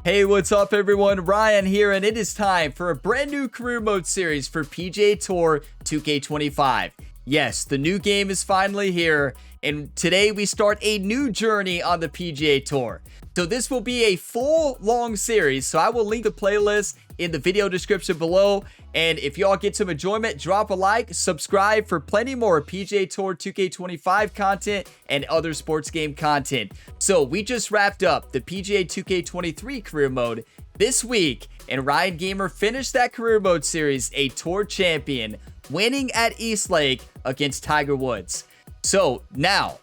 Hey, what's up everyone? Ryan here, and it is time for a brand new career mode series for PGA Tour 2K25. Yes, the new game is finally here, and today we start a new journey on the PGA Tour. So this will be a full long series, so I will link the playlist in the video description below. And if y'all get some enjoyment, drop a like, subscribe for plenty more PGA Tour 2K25 content and other sports game content. So we just wrapped up the PGA 2K23 career mode this week, and Ryan Gamer finished that career mode series a tour champion, winning at East Lake against Tiger Woods. So now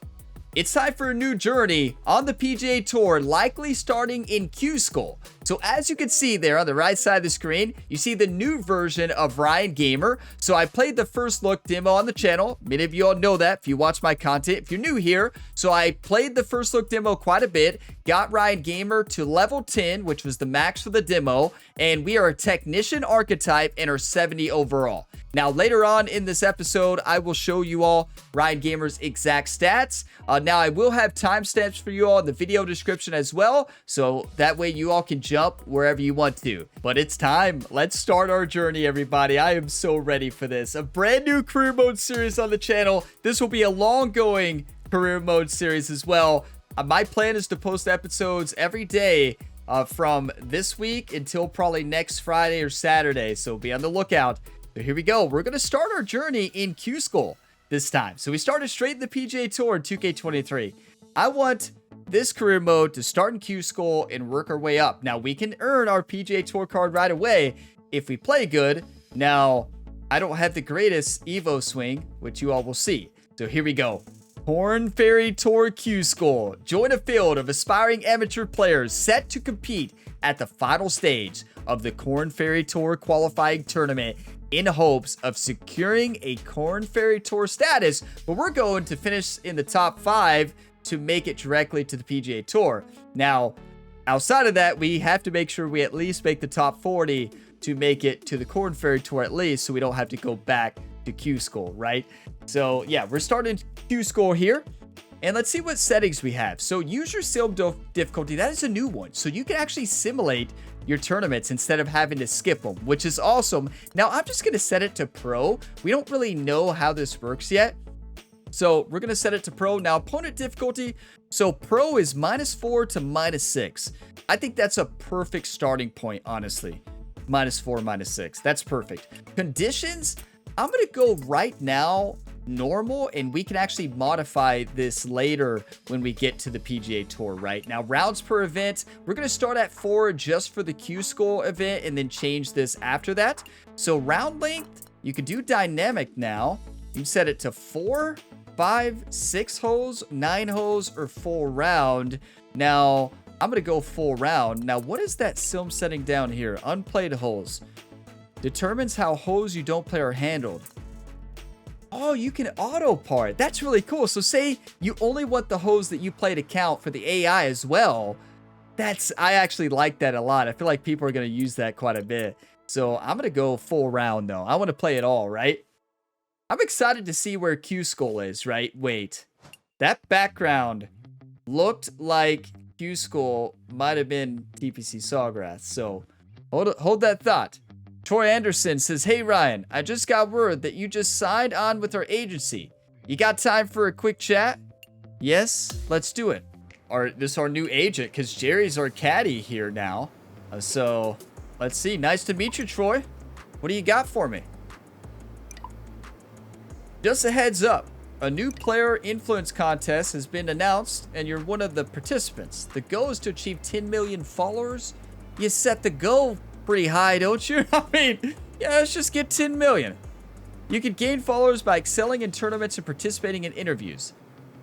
it's time for a new journey on the PGA Tour, likely starting in Q-School. So as you can see there on the right side of the screen, you see the new version of Ryan Gamer. So I played the first look demo on the channel. Many of you all know that if you watch my content, if you're new here. So I played the first look demo quite a bit, got Ryan Gamer to level 10, which was the max for the demo. And we are a technician archetype and are 70 overall. Now, later on in this episode, I will show you all Ryan Gamer's exact stats. Now, I will have timestamps for you all in the video description as well, so that way you all can jump wherever you want to. But it's time. Let's start our journey, everybody. I am so ready for this. A brand new career mode series on the channel. This will be a long-going career mode series as well. My plan is to post episodes every day from this week until probably next Friday or Saturday, so be on the lookout. So here we go. We're going to start our journey in Q-School this time. So we started straight in the PGA Tour in 2K23. I want this career mode to start in Q-School and work our way up. Now, we can earn our PGA Tour card right away if we play good. Now, I don't have the greatest Evo swing, which you all will see. So here we go. Korn Ferry Tour Q-School. Join a field of aspiring amateur players set to compete at the final stage of the Korn Ferry Tour qualifying tournament in hopes of securing a Korn Ferry Tour status, but we're going to finish in the top 5 to make it directly to the PGA Tour. Now, outside of that, we have to make sure we at least make the top 40 to make it to the Korn Ferry Tour at least, so we don't have to go back to Q-School, right? So yeah, we're starting Q-School here. And let's see what settings we have. So use your sim difficulty. That is a new one. So you can actually simulate your tournaments instead of having to skip them, which is awesome. Now I'm just going to set it to pro. We don't really know how this works yet. So we're going to set it to pro. Now opponent difficulty. So pro is -4 to -6. I think that's a perfect starting point, honestly. -4, -6. That's perfect. Conditions. I'm going to go right now normal, and we can actually modify this later when we get to the PGA Tour. Right now, rounds per event, we're going to start at 4 just for the Q-School event and then change this after that. So round length, you can do dynamic now. You set it to 4, 5, 6 holes, 9 holes, or full round. Now I'm going to go full round. Now what is that sim setting down here? Unplayed holes determines how holes you don't play are handled. Oh, you can auto part. That's really cool. So say you only want the holes that you play to count for the AI as well. I actually like that a lot. I feel like people are going to use that quite a bit. So I'm going to go full round though. I want to play it all, right? I'm excited to see where Q-School is, right? Wait, that background looked like Q-School might have been TPC Sawgrass. So hold that thought. Troy Anderson says, "Hey Ryan, I just got word that you just signed on with our agency. You got time for a quick chat?" Yes, let's do it. This is our new agent, because Jerry's our caddy here now. So let's see. Nice to meet you, Troy. What do you got for me? Just a heads up. A new player influence contest has been announced, and you're one of the participants. The goal is to achieve 10 million followers. You set the goal pretty high, don't you? I mean, yeah, let's just get 10 million. You can gain followers by excelling in tournaments and participating in interviews.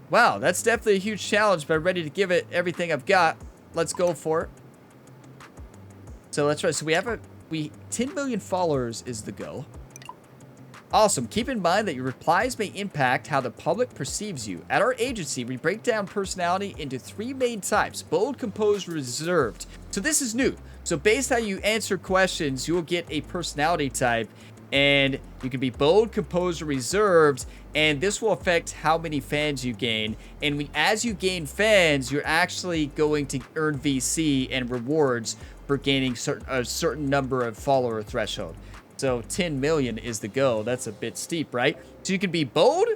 Wow, that's definitely a huge challenge, but I'm ready to give it everything I've got. Let's go for it. So that's right. So we have 10 million followers is the goal. Awesome. Keep in mind that your replies may impact how the public perceives you. At our agency, we break down personality into 3 main types: bold, composed, reserved. So this is new. So based on how you answer questions, you will get a personality type. And you can be bold, composed, or reserved, and this will affect how many fans you gain. And as you gain fans, you're actually going to earn VC and rewards for gaining a certain number of follower threshold. So 10 million is the goal. That's a bit steep, right? So you can be bold.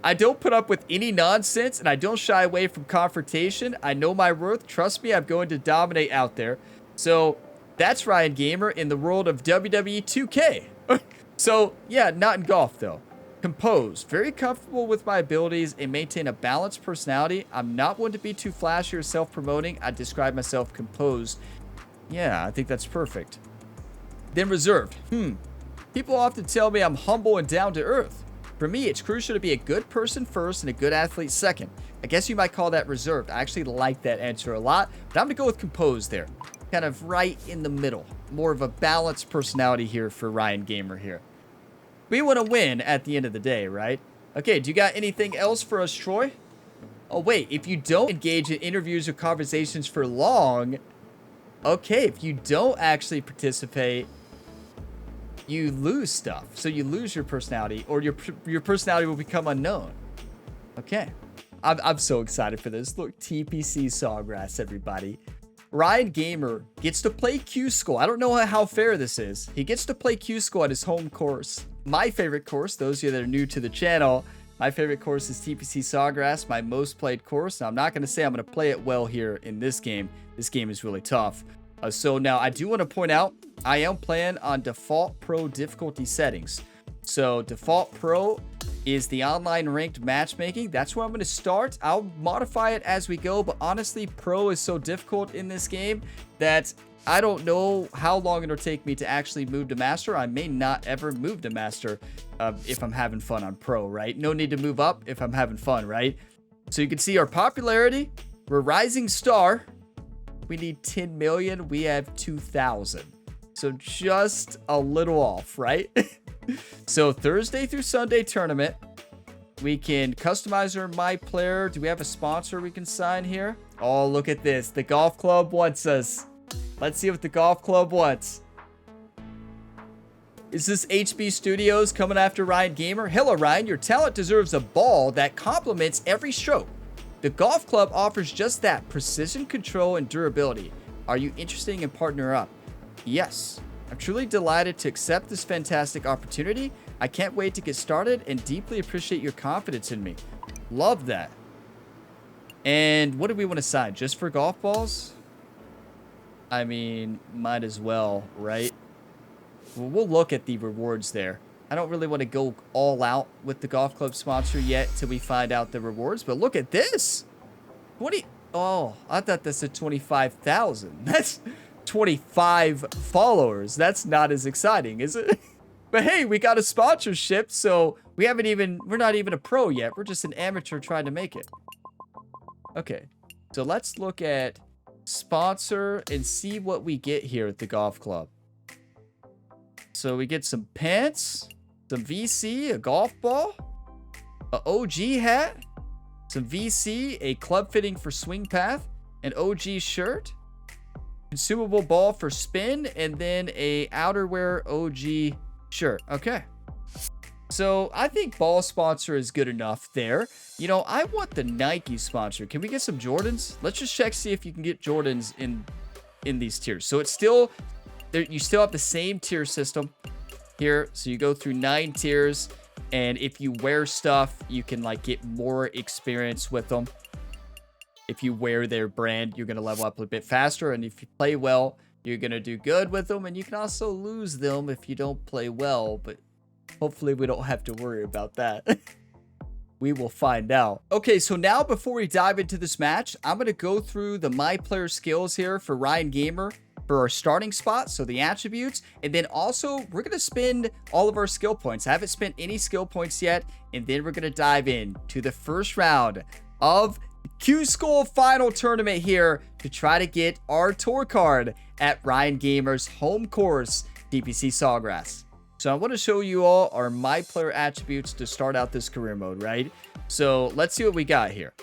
I don't put up with any nonsense, and I don't shy away from confrontation. I know my worth. Trust me, I'm going to dominate out there. So that's Ryan Gamer in the world of WWE 2K. So, yeah, not in golf, though. Composed. Very comfortable with my abilities and maintain a balanced personality. I'm not one to be too flashy or self-promoting. I describe myself composed. Yeah, I think that's perfect. Then reserved. People often tell me I'm humble and down to earth. For me, it's crucial to be a good person first and a good athlete second. I guess you might call that reserved. I actually like that answer a lot, but I'm going to go with composed there. Kind of right in the middle. More of a balanced personality here for Ryan Gamer here. We want to win at the end of the day, right? Okay, do you got anything else for us, Troy? Oh, wait. If you don't engage in interviews or conversations for long... Okay, if you don't actually participate, you lose stuff. So you lose your personality, or your personality will become unknown. Okay. I'm so excited for this. Look, TPC Sawgrass, everybody. Ryan Gamer gets to play Q-School. I don't know how fair this is. He gets to play Q-School at his home course. My favorite course, those of you that are new to the channel, my favorite course is TPC Sawgrass, my most played course. Now, I'm not going to say I'm going to play it well here in this game. This game is really tough. So now I do want to point out, I am playing on default pro difficulty settings. So default pro is the online ranked matchmaking. That's where I'm going to start. I'll modify it as we go, but honestly, pro is so difficult in this game that I don't know how long it'll take me to actually move to master. I may not ever move to master if I'm having fun on pro, right? No need to move up if I'm having fun, right? So you can see our popularity. We're rising star. We need 10 million. We have 2,000. So just a little off, right? So Thursday through Sunday tournament. We can customize our MyPlayer. Do we have a sponsor we can sign here? Oh, look at this. The golf club wants us. Let's see what the golf club wants. Is this HB Studios coming after Ryan Gamer? Hello, Ryan. Your talent deserves a ball that complements every stroke. The golf club offers just that, precision, control, and durability. Are you interested in partnering up? Yes. I'm truly delighted to accept this fantastic opportunity. I can't wait to get started and deeply appreciate your confidence in me. Love that. And what do we want to sign? Just for golf balls? I mean, might as well, right? Well, we'll look at the rewards there. I don't really want to go all out with the golf club sponsor yet till we find out the rewards. But look at this. 20. Oh, I thought this said 25,000. That's 25 followers. That's not as exciting, is it? But hey, we got a sponsorship, so we're not even a pro yet. We're just an amateur trying to make it. Okay, so let's look at sponsor and see what we get here at the golf club. So we get some pants, some VC, a golf ball, a OG hat, some VC, a club fitting for swing path, an OG shirt, consumable ball for spin, and then a outerwear OG shirt. Okay. So I think ball sponsor is good enough there. You know, I want the Nike sponsor. Can we get some Jordans? Let's just check, see if you can get Jordans in these tiers. So it's still, you still have the same tier system here. So you go through 9 tiers, and if you wear stuff, you can like get more experience with them. If you wear their brand, you're going to level up a bit faster. And if you play well, you're going to do good with them. And you can also lose them if you don't play well. But hopefully we don't have to worry about that. We will find out. Okay, so now before we dive into this match, I'm going to go through the MyPlayer skills here for Ryan Gamer for our starting spot, so the attributes. And then also, we're going to spend all of our skill points. I haven't spent any skill points yet. And then we're going to dive in to the first round of Q-School final tournament here to try to get our tour card at Ryan Gamer's home course, TPC Sawgrass. So I want to show you all our MyPlayer attributes to start out this career mode, right? So let's see what we got here.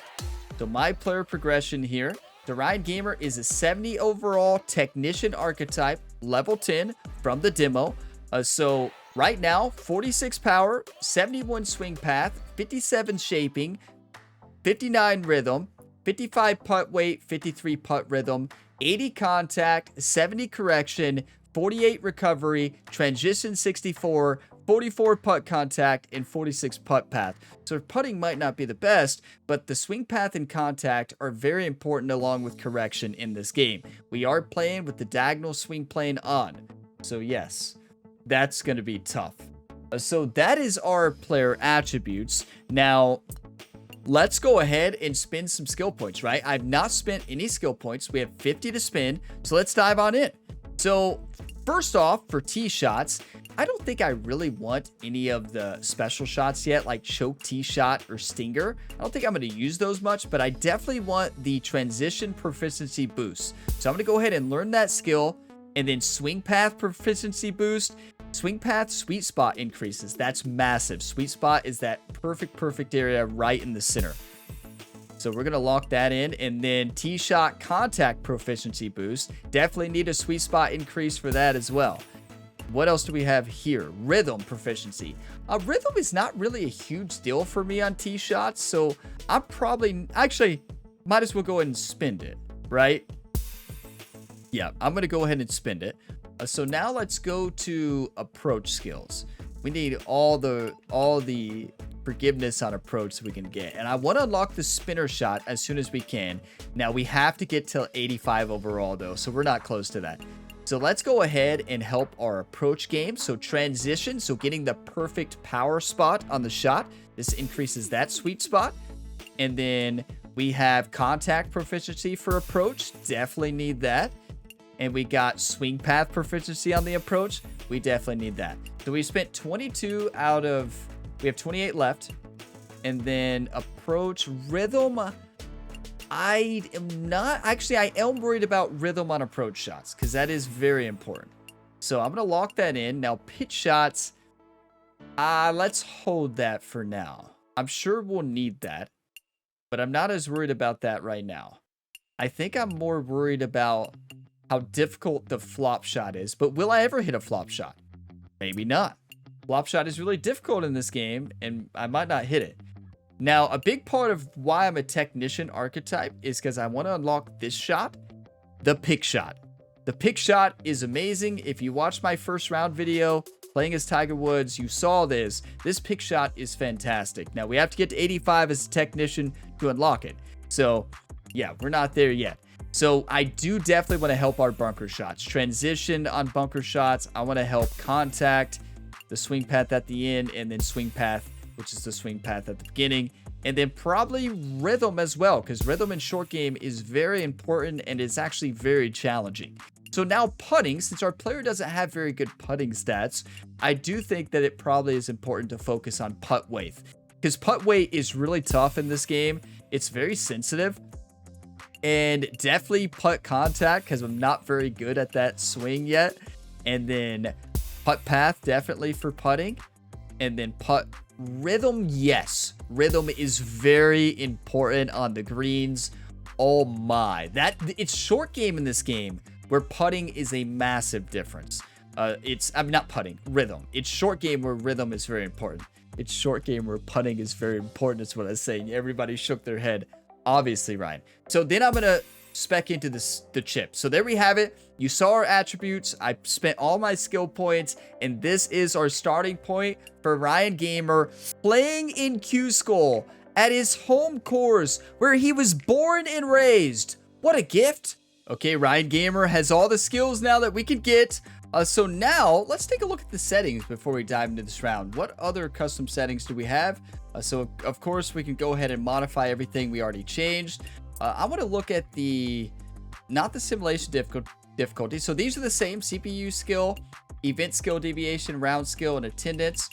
So MyPlayer progression here. The Ryan Gamer is a 70 overall technician archetype, level 10 from the demo. So right now, 46 power, 71 swing path, 57 shaping, 59 rhythm, 55 putt weight, 53 putt rhythm, 80 contact, 70 correction, 48 recovery, transition 64, 44 putt contact, and 46 putt path. So putting might not be the best, but the swing path and contact are very important along with correction in this game. We are playing with the diagonal swing plane on. So yes, that's going to be tough. So that is our player attributes. Now, let's go ahead and spin some skill points, right? I've not spent any skill points. We have 50 to spin, so let's dive on in. So first off, for tee shots, I don't think I really want any of the special shots yet, like choke tee shot or stinger. I don't think I'm going to use those much, but I definitely want the transition proficiency boost. So I'm going to go ahead and learn that skill, and then swing path proficiency boost. Swing path sweet spot increases. That's massive. Sweet spot is that perfect area right in the center. So we're going to lock that in. And then tee shot contact proficiency boost. Definitely need a sweet spot increase for that as well. What else do we have here? Rhythm proficiency. Rhythm is not really a huge deal for me on tee shots. So I'm probably, actually, might as well go ahead and spend it, right? Yeah, I'm going to go ahead and spend it. So now let's go to approach skills. We need all the forgiveness on approach that we can get. And I want to unlock the spinner shot as soon as we can. Now we have to get to 85 overall though, so we're not close to that. So let's go ahead and help our approach game. So transition, so getting the perfect power spot on the shot. This increases that sweet spot. And then we have contact proficiency for approach. Definitely need that. And we got swing path proficiency on the approach. We definitely need that. So we spent 22 out of, we have 28 left. And then approach rhythm. I am worried about rhythm on approach shots because that is very important. So I'm going to lock that in. Now pitch shots, let's hold that for now. I'm sure we'll need that, but I'm not as worried about that right now. I think I'm more worried about how difficult the flop shot is, but will I ever hit a flop shot? Maybe not. Flop shot is really difficult in this game, and I might not hit it. Now, a big part of why I'm a technician archetype is because I want to unlock this shot, the pick shot. The pick shot is amazing. If you watched my first round video, playing as Tiger Woods, you saw this. This pick shot is fantastic. Now, we have to get to 85 as a technician to unlock it. So, yeah, we're not there yet. So I do definitely want to help our bunker shots. Transition on bunker shots. I want to help contact, the swing path at the end, and then swing path, which is the swing path at the beginning. And then probably rhythm as well, because rhythm in short game is very important and it's actually very challenging. So now putting, since our player doesn't have very good putting stats, I do think that it probably is important to focus on putt weight. Because putt weight is really tough in this game. It's very sensitive. And definitely putt contact, because I'm not very good at that swing yet. And then putt path, definitely for putting. And then putt rhythm, yes. Rhythm is very important on the greens. Oh my. It's short game in this game, where putting is a massive difference. I'm not putting, rhythm. It's short game where rhythm is very important. It's short game where putting is very important, is what I was saying. Everybody shook their head. Obviously, Ryan. So then I'm going to spec into the chip. So there we have it. You saw our attributes. I spent all my skill points, and this is our starting point for Ryan Gamer playing in Q-School at his home course where he was born and raised. What a gift. Okay, Ryan Gamer has all the skills now that we can get. So now let's take a look at the settings before we dive into this round. What other custom settings do we have? So of course we can go ahead and modify everything we already changed. I want to look at not the simulation difficulty. So these are the same: CPU skill, event skill deviation, round skill, and attendance.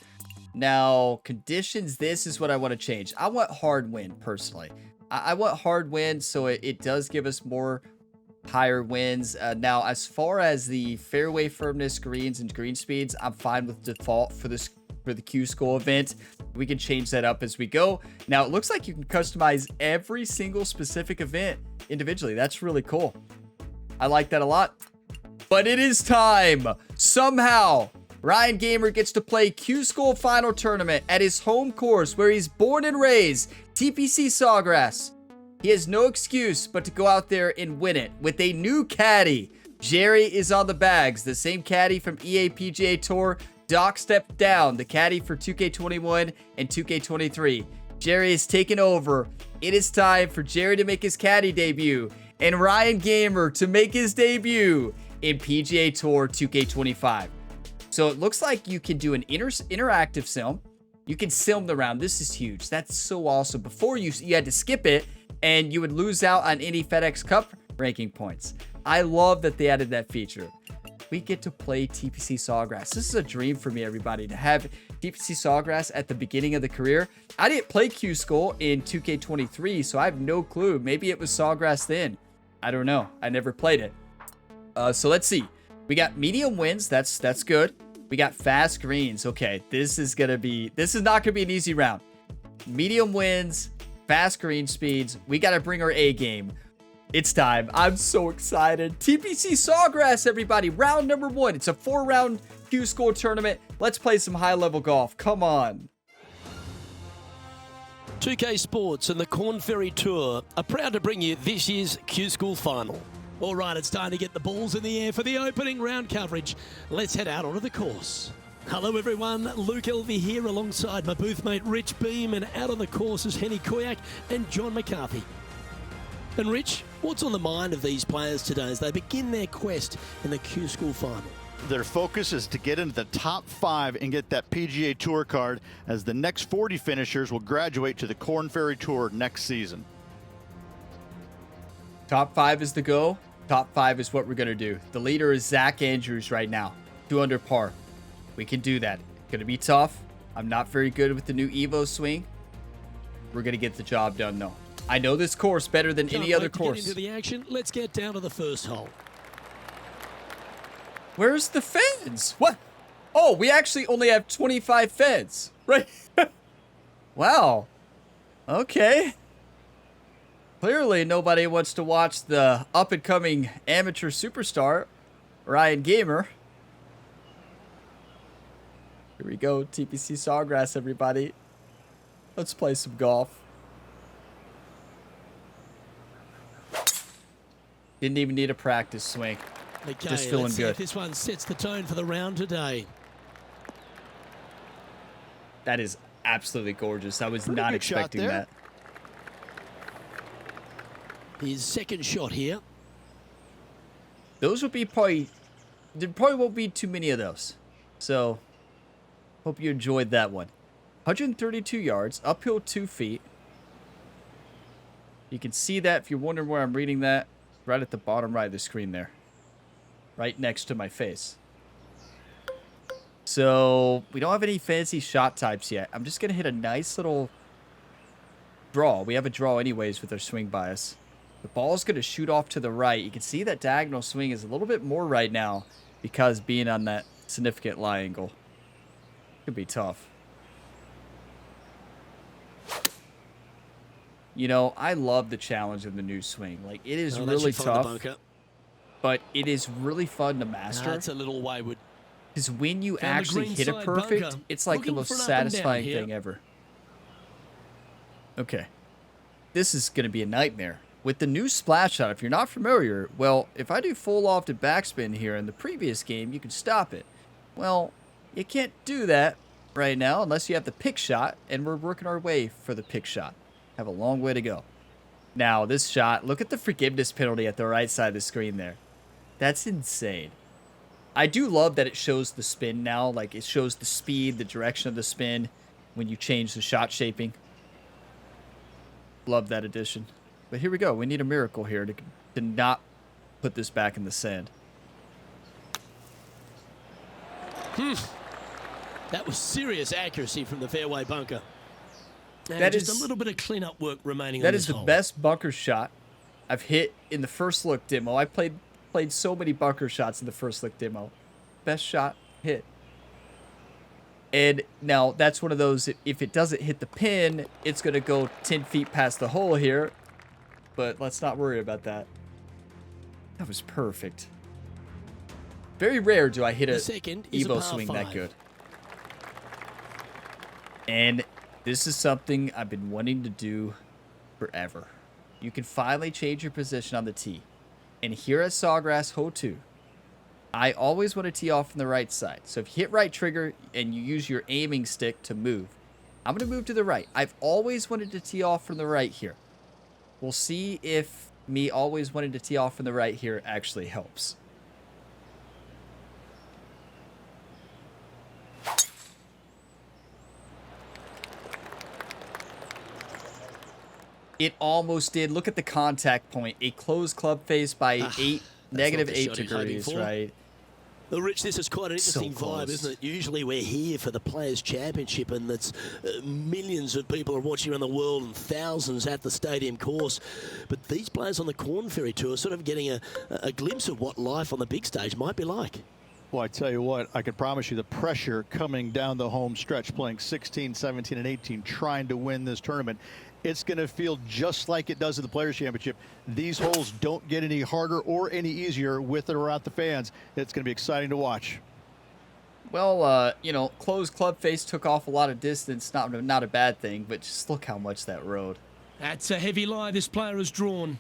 Now conditions, this is what I want to change. I want hard wind personally. I want hard wind, so it does give us more higher winds. Now as far as the fairway firmness, greens, and green speeds, I'm fine with default for the Q-School event. We can change that up as we go. Now it looks like you can customize every single specific event individually. That's really cool. I like that a lot. But it is time somehow Ryan Gamer gets to play Q School Final Tournament at his home course where he's born and raised, TPC Sawgrass. He has no excuse but to go out there and win it with a new caddy. Jerry is on the bags, the same caddy from EA PGA Tour. Doc stepped down, the caddy for 2K21 and 2K23. Jerry is taking over. It is time for Jerry to make his caddy debut and Ryan Gamer to make his debut in PGA Tour 2K25. So it looks like you can do an interactive sim. You can sim the round. This is huge. That's so awesome. Before you had to skip it and you would lose out on any FedEx Cup ranking points. I love that they added that feature. We get to play TPC Sawgrass. This is a dream for me, everybody, to have TPC Sawgrass at the beginning of the career. I didn't play Q School in 2K23, so I have no clue. Maybe it was Sawgrass then. I don't know. I never played it. So let's see. We got medium winds. That's good. We got fast greens. Okay, this is not gonna be an easy round. Medium winds, fast green speeds. We gotta bring our A game. It's time. I'm so excited. TPC Sawgrass, everybody. Round number 1. It's a 4-round Q School tournament. Let's play some high-level golf. Come on. 2K Sports and the Corn Ferry Tour are proud to bring you this year's Q School Final. All right, it's time to get the balls in the air for the opening round coverage. Let's head out onto the course. Hello everyone, Luke Elvey here alongside my booth mate Rich Beam, and out on the course is Henny Koyak and John McCarthy. And Rich, what's on the mind of these players today as they begin their quest in the Q School Final? Their focus is to get into the top 5 and get that PGA Tour card, as the next 40 finishers will graduate to the Corn Ferry Tour next season. Top 5 is the go. Top 5 is what we're going to do. The leader is Zach Andrews right now, 2 under par. We can do that. Going to be tough. I'm not very good with the new Evo swing. We're going to get the job done, though. I know this course better than any other course. Get into the action. Let's get down to the first hole. Where's the fence? What? Oh, we actually only have 25 fence. Right. Wow. Okay. Clearly, nobody wants to watch the up-and-coming amateur superstar, Ryan Gamer. Here we go, TPC Sawgrass, everybody. Let's play some golf. Didn't even need a practice swing. Okay, just feeling let's see good. If this one sets the tone for the round today. That is absolutely gorgeous. I was Pretty not good shot expecting there. that. His second shot here. Those would be there probably won't be too many of those. So, hope you enjoyed that one. 132 yards, uphill 2 feet. You can see that if you're wondering where I'm reading that. Right at the bottom right of the screen there. Right next to my face. So, we don't have any fancy shot types yet. I'm just going to hit a nice little draw. We have a draw anyways with our swing bias. The ball's going to shoot off to the right. You can see that diagonal swing is a little bit more right now because being on that significant lie angle. Could be tough. You know, I love the challenge of the new swing. Like, it is really tough, but it is really fun to master. That's a little wayward. Because when you actually hit it perfect, bunker. it's like the most satisfying thing ever. Okay. This is going to be a nightmare. With the new splash shot, if you're not familiar, well, if I do full lofted backspin here in the previous game, you can stop it. Well, you can't do that right now unless you have the pick shot, and we're working our way for the pick shot. Have a long way to go. Now, this shot, look at the forgiveness penalty at the right side of the screen there. That's insane. I do love that it shows the spin now. Like, it shows the speed, the direction of the spin when you change the shot shaping. Love that addition. But here we go. We need a miracle here to not put this back in the sand. That was serious accuracy from the fairway bunker. And That just is- a little bit of cleanup work remaining That on is this the hole. best bunker shot I've hit in the first look demo. I played so many bunker shots in the first look demo. Best shot hit. And now that's one of those, if it doesn't hit the pin, it's going to go 10 feet past the hole here. But let's not worry about that. That was perfect. Very rare do I hit a The second is a Evo par swing that 5. good. And this is something I've been wanting to do forever. You can finally change your position on the tee. And here at Sawgrass Hole 2, I always want to tee off from the right side. So if you hit right trigger and you use your aiming stick to move, I'm going to move to the right. I've always wanted to tee off from the right here. We'll see if me always wanting to tee off from the right here actually helps. It almost did. Look at the contact point. A closed club face by negative 8 degrees, right? Well, Rich, this is quite an interesting So vibe, close. isn't it? Usually we're here for the Players' Championship, and that's millions of people are watching around the world and thousands at the stadium course. But these players on the Corn Ferry Tour are sort of getting a glimpse of what life on the big stage might be like. Well, I tell you what, I can promise you the pressure coming down the home stretch, playing 16, 17, and 18, trying to win this tournament. It's going to feel just like it does at the Players' Championship. These holes don't get any harder or any easier with or without the fans. It's going to be exciting to watch. Well, you know, closed club face took off a lot of distance. Not a bad thing, but just look how much that rode. That's a heavy lie this player has drawn.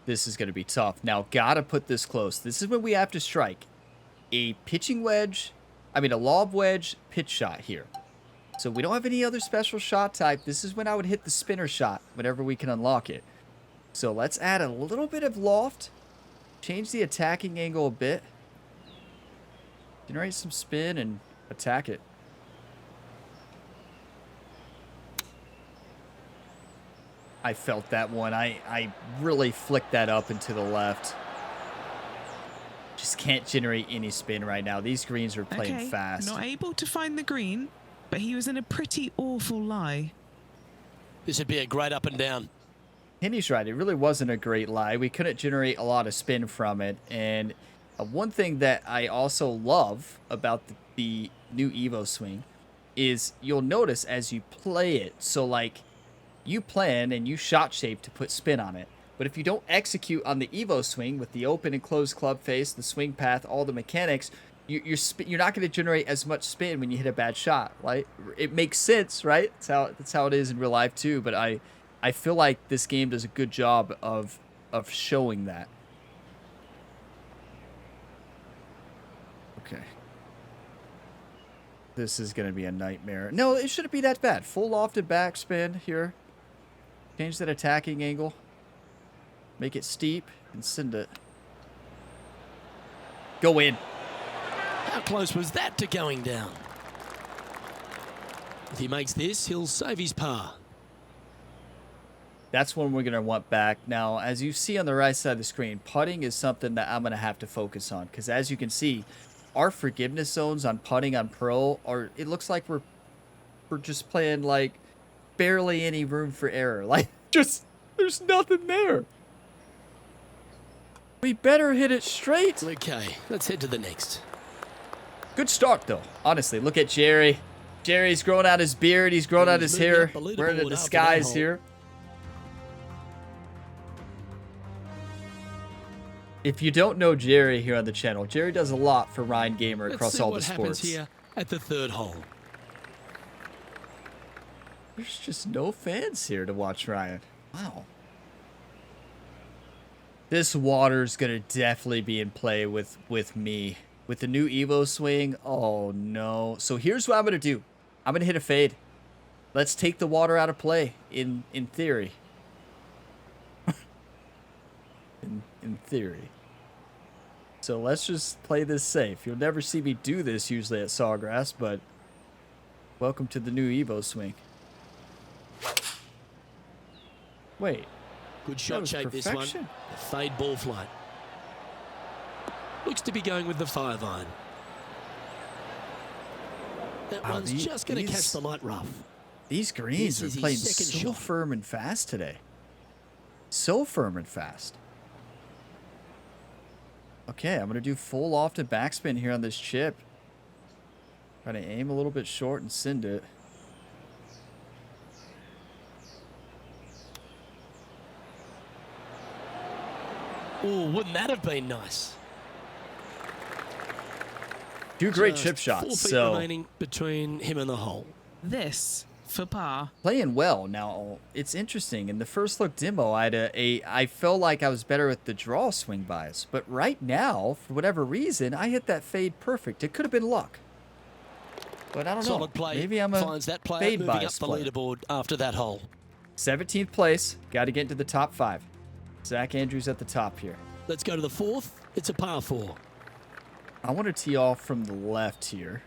This is going to be tough. Now, got to put this close. This is when we have to strike a a lob wedge pitch shot here. So we don't have any other special shot type. This is when I would hit the spinner shot whenever we can unlock it. So let's add a little bit of loft. Change the attacking angle a bit. Generate some spin and attack it. I felt that one. I really flicked that up and to the left. Just can't generate any spin right now. These greens are playing fast. Not able to find the green, but he was in a pretty awful lie. This would be a great up and down. Henny's right. It really wasn't a great lie. We couldn't generate a lot of spin from it. And one thing that I also love about the new Evo swing is you'll notice as you play it. So, like, you plan and you shot shape to put spin on it. But if you don't execute on the Evo swing with the open and closed club face, the swing path, all the mechanics, you're not going to generate as much spin when you hit a bad shot. Right? It makes sense, right? That's how it is in real life too. But I feel like this game does a good job of showing that. Okay. This is going to be a nightmare. No, it shouldn't be that bad. Full lofted backspin here. Change that attacking angle. Make it steep and send it. Go in. How close was that to going down? If he makes this, he'll save his par. That's one we're going to want back. Now, as you see on the right side of the screen, putting is something that I'm going to have to focus on. Because as you can see, our forgiveness zones on putting on pro it looks like we're just playing like barely any room for error. Like, just, there's nothing there. We better hit it straight. Okay, let's head to the next. Good start, though. Honestly, look at Jerry. Jerry's growing out his beard. He's growing out his hair. Wearing a disguise here. If you don't know Jerry here on the channel, Jerry does a lot for Ryan Gamer across all the sports. Let's see what happens here at the third hole. There's just no fans here to watch Ryan. Wow. This water's going to definitely be in play with me. With the new Evo swing, oh no. So here's what I'm going to do. I'm going to hit a fade. Let's take the water out of play, in theory. in theory. So let's just play this safe. You'll never see me do this usually at Sawgrass, but welcome to the new Evo swing. Wait. Good shot shape this one. A fade ball flight. Looks to be going with the 5-iron. That one's just going to catch the light rough. These greens are playing so firm and fast today. So firm and fast. Okay, I'm going to do full lofted backspin here on this chip. Try to aim a little bit short and send it. Oh, wouldn't that have been nice? Two great Just chip 4 shots. feet So remaining between him and the hole. This for par. playing well. Now, it's interesting. In the first look demo, I felt like I was better with the draw swing bias. But right now, for whatever reason, I hit that fade perfect. It could have been luck. But I don't know. Solid play. Maybe I'm a finds that player fade moving up bias the player. leaderboard after that hole. 17th place. Got to get into the top 5. Zach Andrews at the top here. Let's go to the 4th. It's a par 4. I want to tee off from the left here.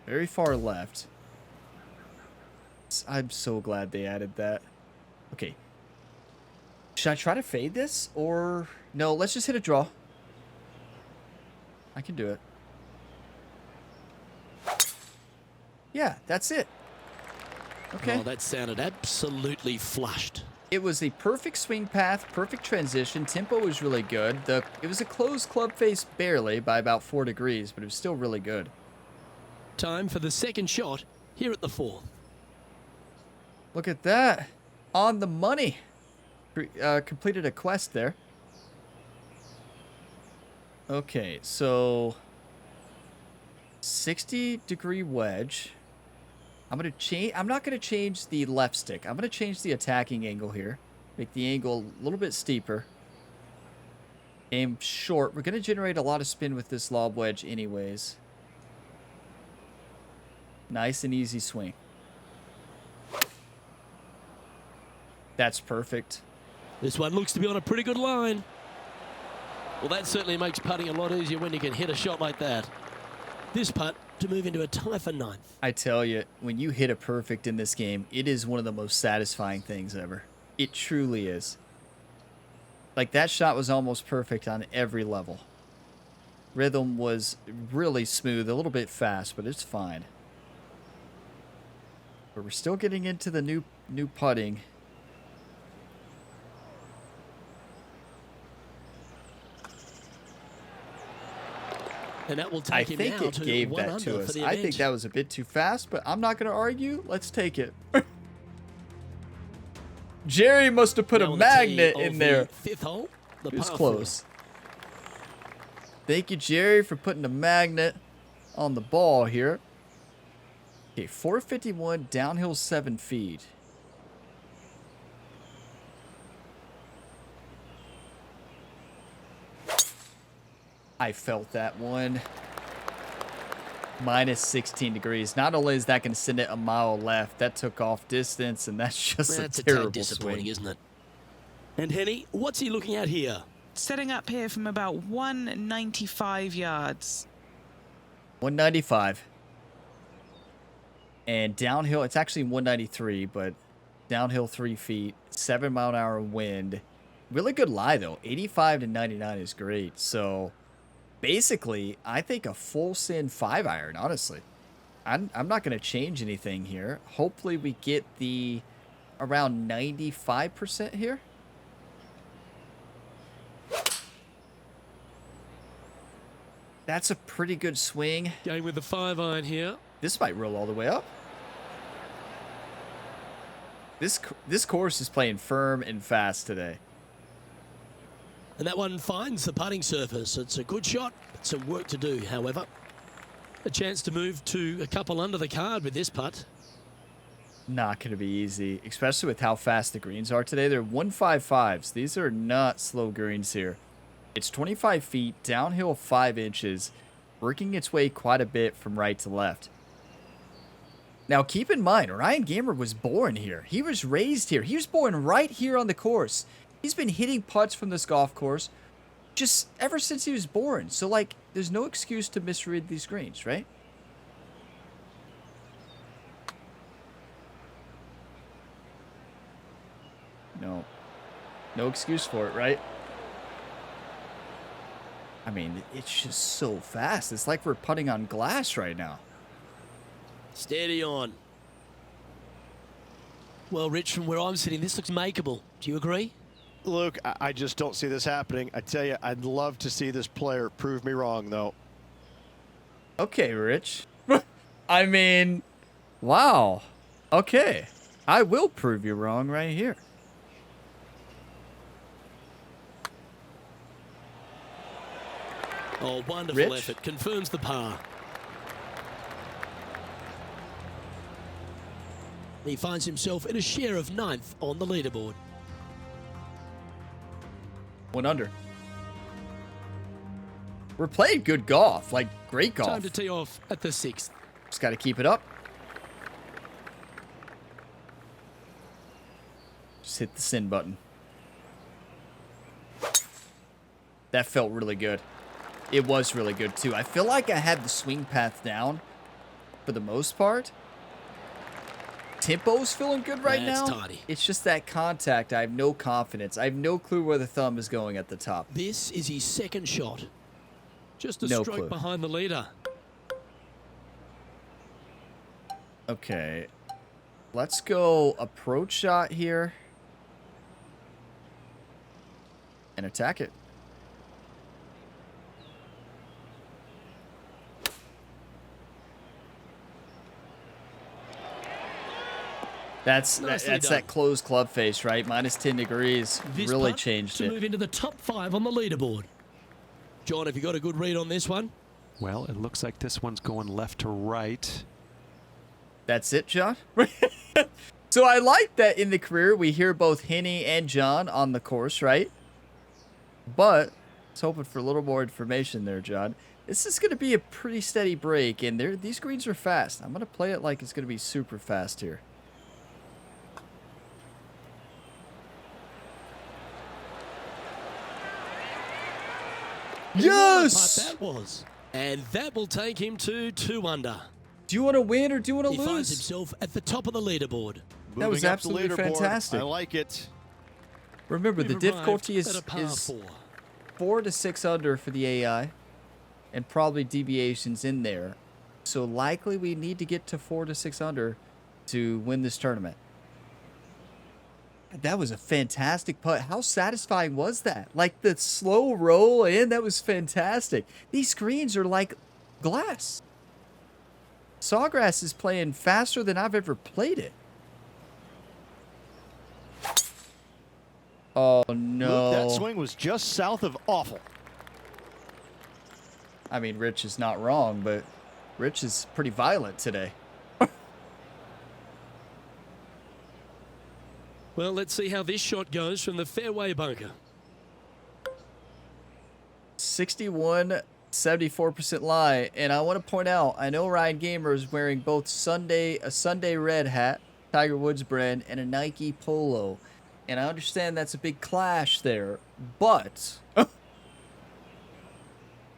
Very far left. I'm so glad they added that. Okay. Should I try to fade this? Or... No, let's just hit a draw. I can do it. Yeah, that's it. Okay. Oh, that sounded absolutely flushed. It was a perfect swing path, perfect transition. Tempo was really good. It was a closed club face barely by about 4 degrees, but it was still really good. Time for the second shot here at the 4th. Look at that. On the money. Completed a quest there. Okay, so 60-degree wedge. I'm not gonna change the left stick. I'm gonna change the attacking angle here. Make the angle a little bit steeper. Aim short. We're gonna generate a lot of spin with this lob wedge anyways. Nice and easy swing. That's perfect. This one looks to be on a pretty good line. Well, that certainly makes putting a lot easier when you can hit a shot like that. This putt to move into a tie for 9th. I tell you, when you hit a perfect in this game, it is one of the most satisfying things ever. It truly is. Like, that shot was almost perfect on every level. Rhythm was really smooth, a little bit fast, but it's fine. But we're still getting into the new putting. And that will I take him think now it to gave 1 that under to for us. the I event. think that was a bit too fast, but I'm not going to argue. Let's take it. Jerry must have put Now a on the tee magnet of in the there. 5th hole, the It was par close. Thank you, Jerry, for putting a magnet on the ball here. Okay, 451, downhill 7 feet. I felt that one. Minus 16 degrees. Not only is that going to send it a mile left, that took off distance, and that's just That's a a tad terrible disappointing, swing. isn't it? And Henny, what's he looking at here? Setting up here from about 195 yards. 195. And downhill, it's actually 193, but downhill 3 feet, 7-mile-an-hour wind. Really good lie, though. 85 to 99 is great. So, basically, I think a full send 5-iron, honestly. I'm not going to change anything here. Hopefully, we get the around 95% here. That's a pretty good swing. Going with the 5-iron here. This might roll all the way up. This course is playing firm and fast today. And that one finds the putting surface. It's a good shot. Some work to do, however. A chance to move to a couple under the card with this putt. Not going to be easy, especially with how fast the greens are today. They're 155s. These are not slow greens here. It's 25 feet, downhill 5 inches, working its way quite a bit from right to left. Now, keep in mind, Ryan Gamer was born here. He was raised here. He was born right here on the course. He's been hitting putts from this golf course just ever since he was born. So, like, there's no excuse to misread these greens, right? No. No excuse for it, right? I mean, it's just so fast. It's like we're putting on glass right now. Steady on. Well, Rich, from where I'm sitting, this looks makeable. Do you agree? Luke, I just don't see this happening. I tell you, I'd love to see this player prove me wrong, though. Okay, Rich. I mean, wow. Okay. I will prove you wrong right here. Oh, wonderful Rich? effort. Confirms the par. He finds himself in a share of 9th on the leaderboard. 1 under. We're playing good golf, like great golf. Time to tee off at the 6th. Just got to keep it up. Just hit the send button. That felt really good. It was really good too. I feel like I had the swing path down for the most part. Tempo's feeling good right now. Tidy. It's just that contact. I have no confidence. I have no clue where the thumb is going at the top. This is his second shot. Just a No stroke clue. behind the leader. Okay. Let's go approach shot here. And attack it. That's that closed club face, right? Minus 10 degrees This really putt changed to it. move into the top 5 on the leaderboard. John, have you got a good read on this one? Well, it looks like this one's going left to right. That's it, John? So I like that in the career we hear both Henny and John on the course, right? But I was hoping for a little more information there, John. This is going to be a pretty steady break, and these greens are fast. I'm going to play it like it's going to be super fast here. Yes! That was. And that will take him to 2 under. Do you want to win or do you want to He lose? finds himself at the top of the leaderboard. That was Moving up the absolutely leaderboard. fantastic. I like it. Remember, the We've difficulty arrived is at a par 4. 4 to 6 under for the AI, and probably deviations in there. So likely we need to get to 4 to 6 under to win this tournament. That was a fantastic putt. How satisfying was that? Like the slow roll in, that was fantastic. These greens are like glass. Sawgrass is playing faster than I've ever played it. Oh, no. Luke, that swing was just south of awful. I mean, Rich is not wrong, but Rich is pretty violent today. Well, let's see how this shot goes from the fairway bunker. 61, 74% lie. And I want to point out, I know Ryan Gamer is wearing both a Sunday red hat, Tiger Woods brand, and a Nike polo. And I understand that's a big clash there, but I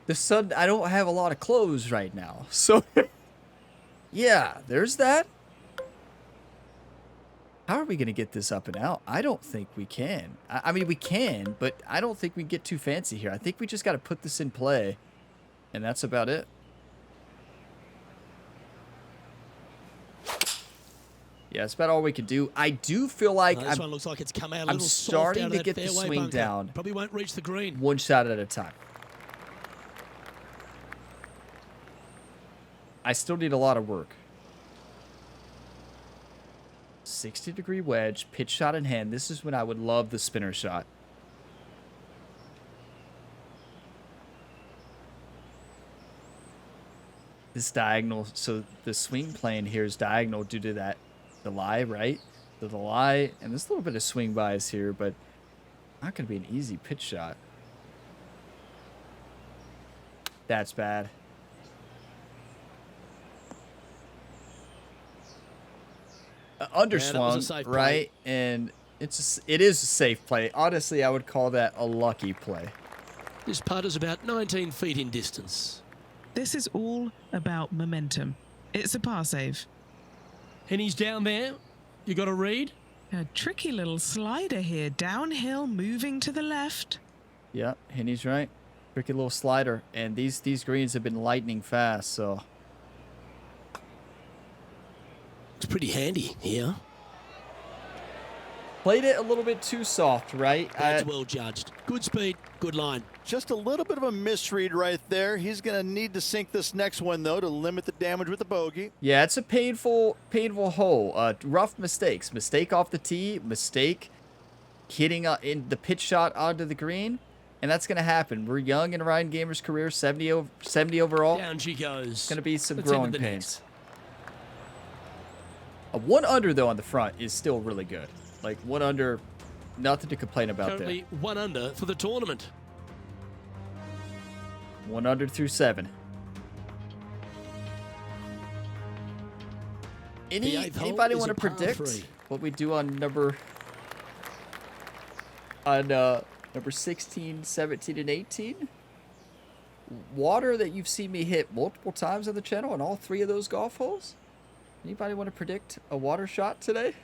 don't have a lot of clothes right now. So yeah, there's that. How are we going to get this up and out? I don't think we can. I mean, we can, but I don't think we get too fancy here. I think we just got to put this in play, and that's about it. Yeah, that's about all we can do. I do feel like This one looks like it's come out a I'm little soft starting out to of get that the fairway swing bunker. down. Probably won't reach the green. One shot at a time. I still need a lot of work. 60-degree wedge, pitch shot in hand. This is when I would love the spinner shot. This diagonal, so the swing plane here is diagonal due to that, the lie, right? So the lie, and there's a little bit of swing bias here, but not going to be an easy pitch shot. That's bad. Underswung, right? And it is a safe play. Honestly, I would call that a lucky play. This putt is about 19 feet in distance. This is all about momentum. It's a par save. Henny's down there. You got a read? A tricky little slider here. Downhill, moving to the left. Yeah, Henny's right. Tricky little slider. And these greens have been lightning fast, so... It's pretty handy here. Played it a little bit too soft, right? That's well judged. Good speed, good line. Just a little bit of a misread right there. He's going to need to sink this next one, though, to limit the damage with the bogey. Yeah, it's a painful hole. Rough mistakes. Mistake off the tee. Mistake hitting in the pitch shot onto the green. And that's going to happen. We're young in Ryan Gamer's career, 70 overall. Down she goes. Going to be some Let's head to growing the pains. A 1 under, though, on the front is still really good. Like, 1 under, nothing to complain about Currently 1 under for the tournament. there. 1 under through 7. The eighth hole Anybody is want to a par predict 3. what we do on number 16, 17, and 18? Water that you've seen me hit multiple times on the channel on all 3 of those golf holes? Anybody want to predict a water shot today?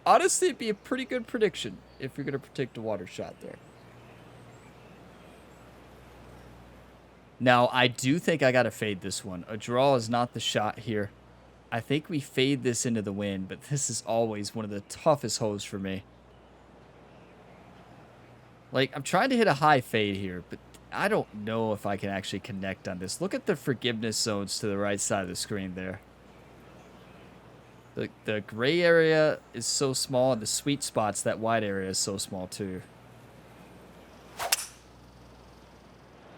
Honestly, it'd be a pretty good prediction if you're going to predict a water shot there. Now, I do think I got to fade this one. A draw is not the shot here. I think we fade this into the wind, but this is always one of the toughest holes for me. Like, I'm trying to hit a high fade here, but I don't know if I can actually connect on this. Look at the forgiveness zones to the right side of the screen there. The gray area is so small, and the sweet spots, that white area is so small too.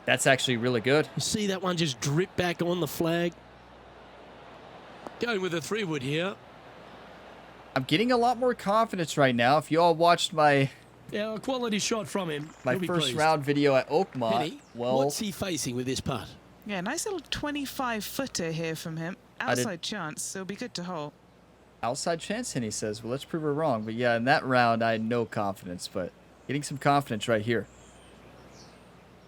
That's actually really good. You see that one just drip back on the flag? Going with a 3-wood here. I'm getting a lot more confidence right now. If you all watched my Yeah, a quality shot from him. my He'll be first pleased. round video at Oakmont, Penny, well, what's he facing with this putt? Yeah, nice little 25-footer here from him. I did- Outside chance, so it'll be good to hold. outside chance, and he says, well, let's prove her wrong. But yeah, in that round, I had no confidence, but getting some confidence right here.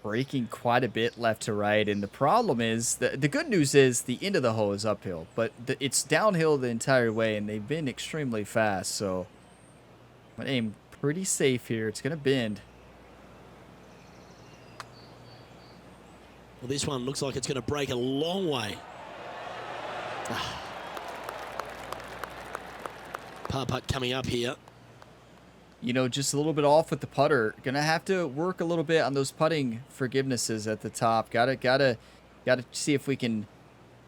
Breaking quite a bit left to right, and the problem is, the good news is the end of the hole is uphill, but it's downhill the entire way, and they've been extremely fast, so I'm going to aim pretty safe here. It's going to bend. Well, this one looks like it's going to break a long way. Par putt coming up here. You know, just a little bit off with the putter. Gonna have to work a little bit on those putting forgivenesses at the top. Gotta see if we can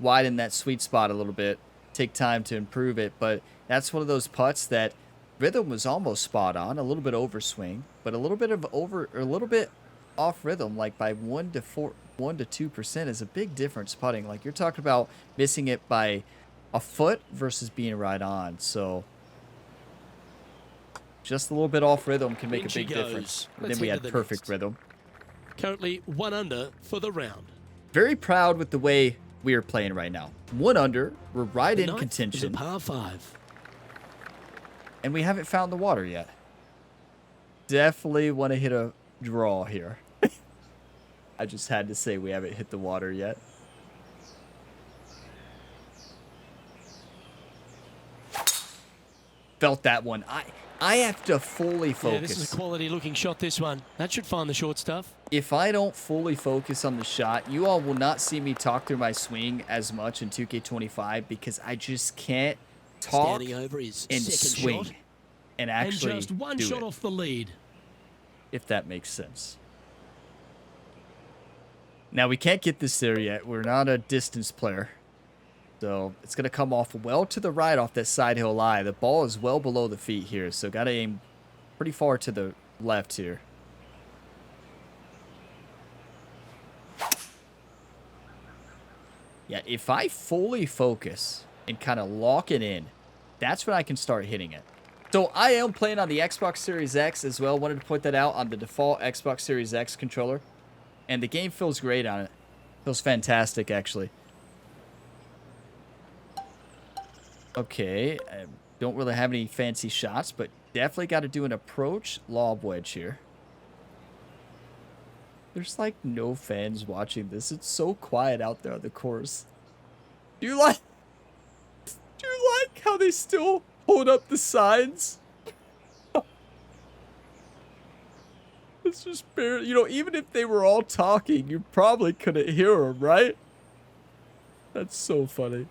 widen that sweet spot a little bit. Take time to improve it, but that's one of those putts that rhythm was almost spot on. A little bit overswing, but a little bit off rhythm, like by 1 to 2% is a big difference putting. Like, you're talking about missing it by a foot versus being right on. So just a little bit off rhythm can make In a she big goes. difference. And Let's then we head had to the perfect next. rhythm. Currently 1 under for the round. Very proud with the way we are playing right now. 1 under, we're right The in ninth is a contention, par 5. and we haven't found the water yet. Definitely want to hit a draw here. I just had to say we haven't hit the water yet. Felt that one. I have to fully focus. Yeah, this is a quality looking shot, this one. That should find the short stuff. If I don't fully focus on the shot, you all will not see me talk through my swing as much in 2K25 because I just can't talk Standing over his and second swing shot. and And actually just one do shot it, off the lead. if that makes sense. Now, we can't get this there yet. We're not a distance player. So it's going to come off well to the right off that side hill lie. The ball is well below the feet here, so got to aim pretty far to the left here. Yeah, if I fully focus and kind of lock it in, that's when I can start hitting it. So I am playing on the Xbox Series X as well. Wanted to point that out on the default Xbox Series X controller. And the game feels great on it. Feels fantastic, actually. Okay, I don't really have any fancy shots, but definitely got to do an approach lob wedge here. There's like no fans watching this. It's so quiet out there on the course. Do you like how they still hold up the signs? It's just barely, you know, even if they were all talking, you probably couldn't hear them, right? That's so funny.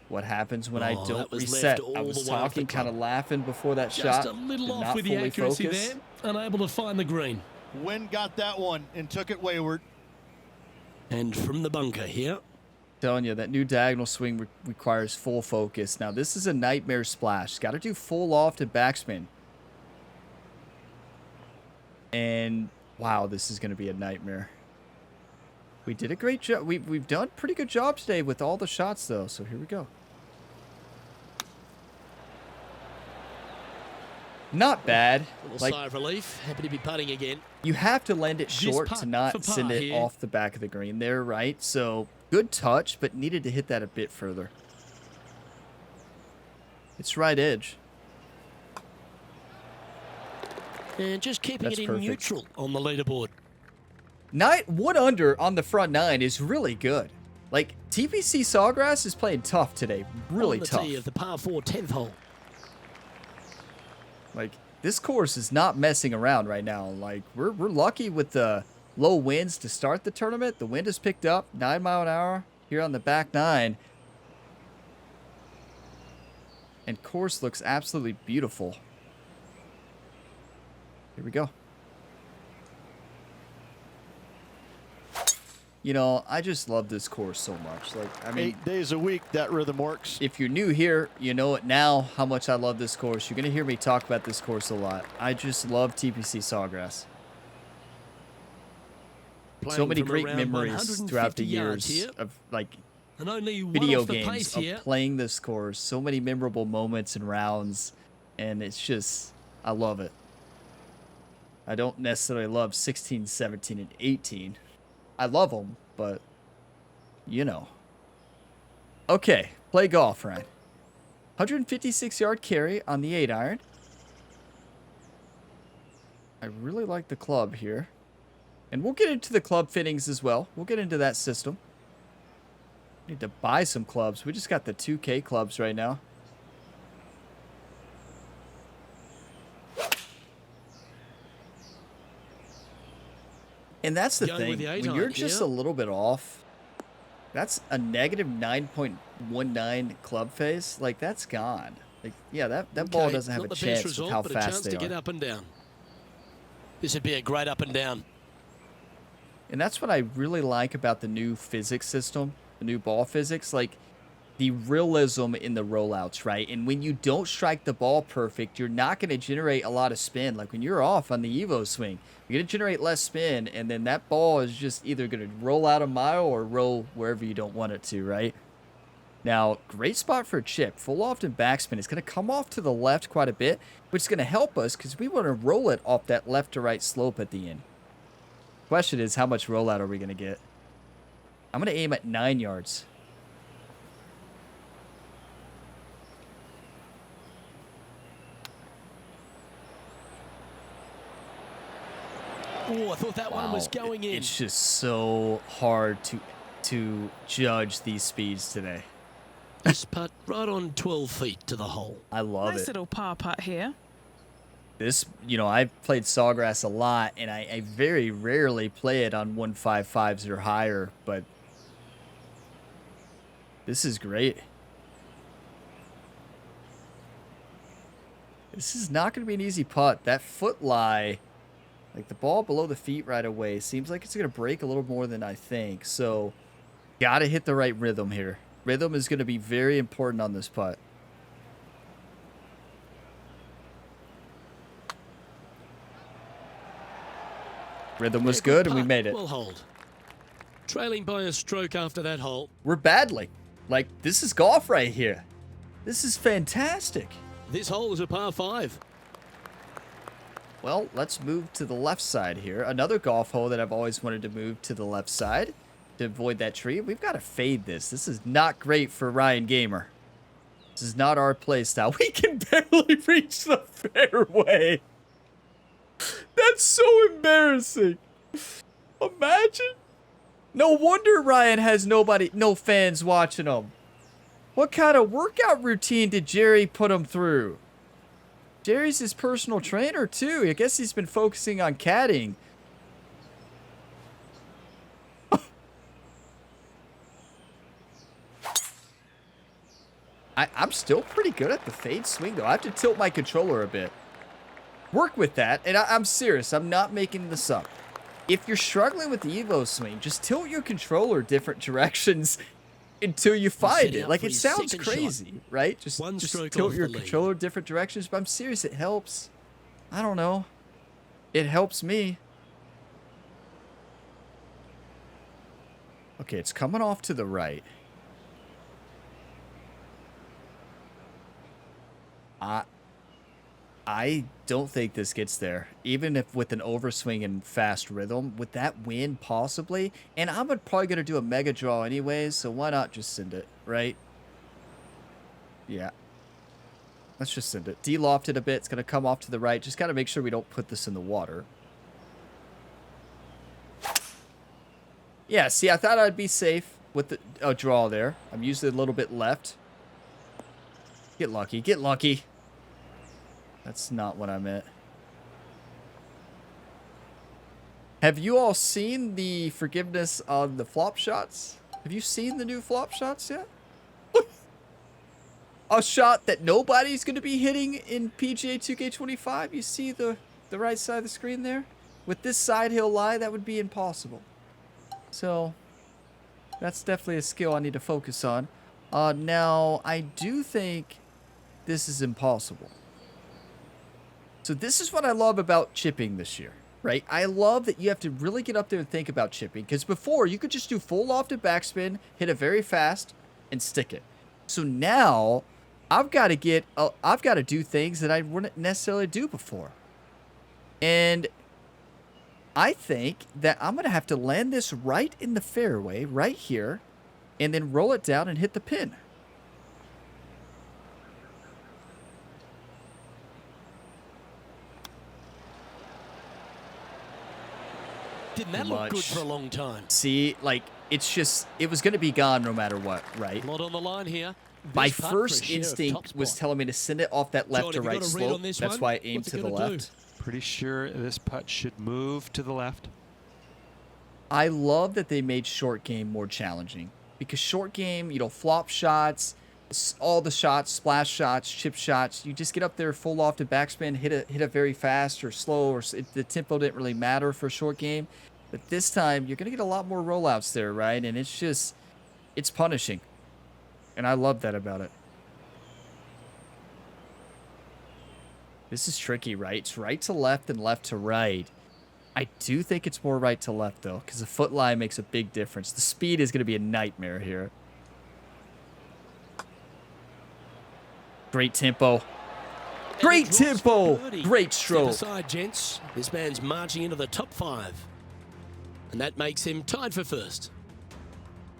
What happens when I Oh, don't that was reset? left I all was the way off the talking, kind of club. laughing before that Just shot. a little Did off not with the fully accuracy focus. there. Unable to find the green. Wind got that one and took it wayward. And from the bunker here. Telling you, that new diagonal swing requires full focus. Now, this is a nightmare splash. Got to do full loft and backspin. And, wow, this is going to be a nightmare. We did a great job. We've done a pretty good job today with all the shots, though. So here we go. Not bad. Little Like, sigh of relief. Happy to be putting again. you have to land it short putt to not for send par it here. off the back of the green there, right? So good touch, but needed to hit that a bit further. It's right edge. And just keeping That's it in perfect. neutral on the leaderboard. 1 under on the front 9 is really good. Like, TPC Sawgrass is playing tough today. Really on the tough. tee of the par 4 10th hole. Like, this course is not messing around right now. Like, we're lucky with the low winds to start the tournament. The wind has picked up 9 mile an hour here on the back 9. And course looks absolutely beautiful. Here we go. You know, I just love this course so much. Like, I mean, 8 days a week, that rhythm works. if you're new here, you know it now how much I love this course. You're going to hear me talk about this course a lot. I just love TPC Sawgrass. So Playing many from great around memories 150 throughout the yards years here. of, like, And only one video off the games pace of here. playing this course. So many memorable moments and rounds. And it's just, I love it. I don't necessarily love 16, 17, and 18. I love them, but, you know. Okay, play golf, Ryan. 156-yard carry on the 8-iron. I really like the club here. And we'll get into the club fittings as well. We'll get into that system. Need to buy some clubs. We just got the 2K clubs right now. And that's the Going thing. with the When 8-iron you're just here. a little bit off, that's a negative 9.19 club face. Like, that's gone. Like, yeah, that ball Okay, doesn't have not a the best chance result, with how but a fast chance they to are. get up and down. This would be a great up and down. And that's what I really like about the new physics system, the new ball physics, like the realism in the rollouts, right? And when you don't strike the ball perfect, you're not going to generate a lot of spin. Like when you're off on the Evo swing, you're going to generate less spin, and then that ball is just either going to roll out a mile or roll wherever you don't want it to, right? Now, great spot for a chip. Full loft and backspin. It's going to come off to the left quite a bit, which is going to help us because we want to roll it off that left to right slope at the end. Question is, how much rollout are we going to get? I'm going to aim at 9 yards. Oh, I thought that one was going in. It's just so hard to judge these speeds today. This putt right on 12 feet to the hole. I love Nice it. little par putt here. This, you know, I've played Sawgrass a lot, and I very rarely play it on 155s or higher, but this is great. This is not going to be an easy putt. That foot lie, like the ball below the feet right away, seems like it's going to break a little more than I think. So, got to hit the right rhythm here. Rhythm is going to be very important on this putt. Rhythm was Yeah, good, and we putt. made it. Well hold. Trailing by a stroke after that hole. We're battling. Like, this is golf right here. This is fantastic. This hole is a par 5. Well, let's move to the left side here. Another golf hole that I've always wanted to move to the left side to avoid that tree. We've got to fade this. This is not great for Ryan Gamer. This is not our play style. We can barely reach the fairway. That's so embarrassing. Imagine. No wonder Ryan has no fans watching him. What kind of workout routine did Jerry put him through? Jerry's his personal trainer, too. I guess he's been focusing on caddying. I'm still pretty good at the fade swing, though. I have to tilt my controller a bit. Work with that, and I'm serious. I'm not making this up. If you're struggling with the Evo swing, just tilt your controller different directions until you find setting it. up Like, for it his sounds second shot. crazy, right? Just One stroke tilt off your the lead. controller different directions. But I'm serious, it helps. I don't know. It helps me. Okay, it's coming off to the right. I don't think this gets there. Even if with an overswing and fast rhythm, with that wind possibly. And I'm probably going to do a mega draw anyways, so why not just send it, right? Yeah. Let's just send it. De-loft it a bit. It's going to come off to the right. Just got to make sure we don't put this in the water. Yeah, see, I thought I'd be safe with a draw there. I'm usually a little bit left. Get lucky. Get lucky. That's not what I meant. Have you all seen the forgiveness on the flop shots? Have you seen the new flop shots yet? A shot that nobody's going to be hitting in PGA 2K25. You see the right side of the screen there? With this side hill lie, that would be impossible. So, that's definitely a skill I need to focus on. Now, I do think this is impossible. So this is what I love about chipping this year, right? I love that you have to really get up there and think about chipping. Because before, you could just do full lofted backspin, hit it very fast, and stick it. So now, I've got to do things that I wouldn't necessarily do before. And I think that I'm going to have to land this right in the fairway, right here, and then roll it down and hit the pin. Didn't that look good for a long time? See, like, it's just, it was going to be gone no matter what, right? A lot on the line here. My first instinct was telling me to send it off that left to right slope. That's why I aimed to the left. Pretty sure this putt should move to the left. I love that they made short game more challenging. Because short game, you know, flop shots, all the shots, splash shots, chip shots, you just get up there full lofted backspin, hit it very fast or slow, or the tempo didn't really matter for a short game. But this time, you're going to get a lot more rollouts there, right? And it's just, it's punishing. And I love that about it. This is tricky, right? It's right to left and left to right. I do think it's more right to left, though, because the foot line makes a big difference. The speed is going to be a nightmare here. Great tempo. Great tempo. Great stroke. Step aside, gents. This man's marching into the top 5. And that makes him tied for first.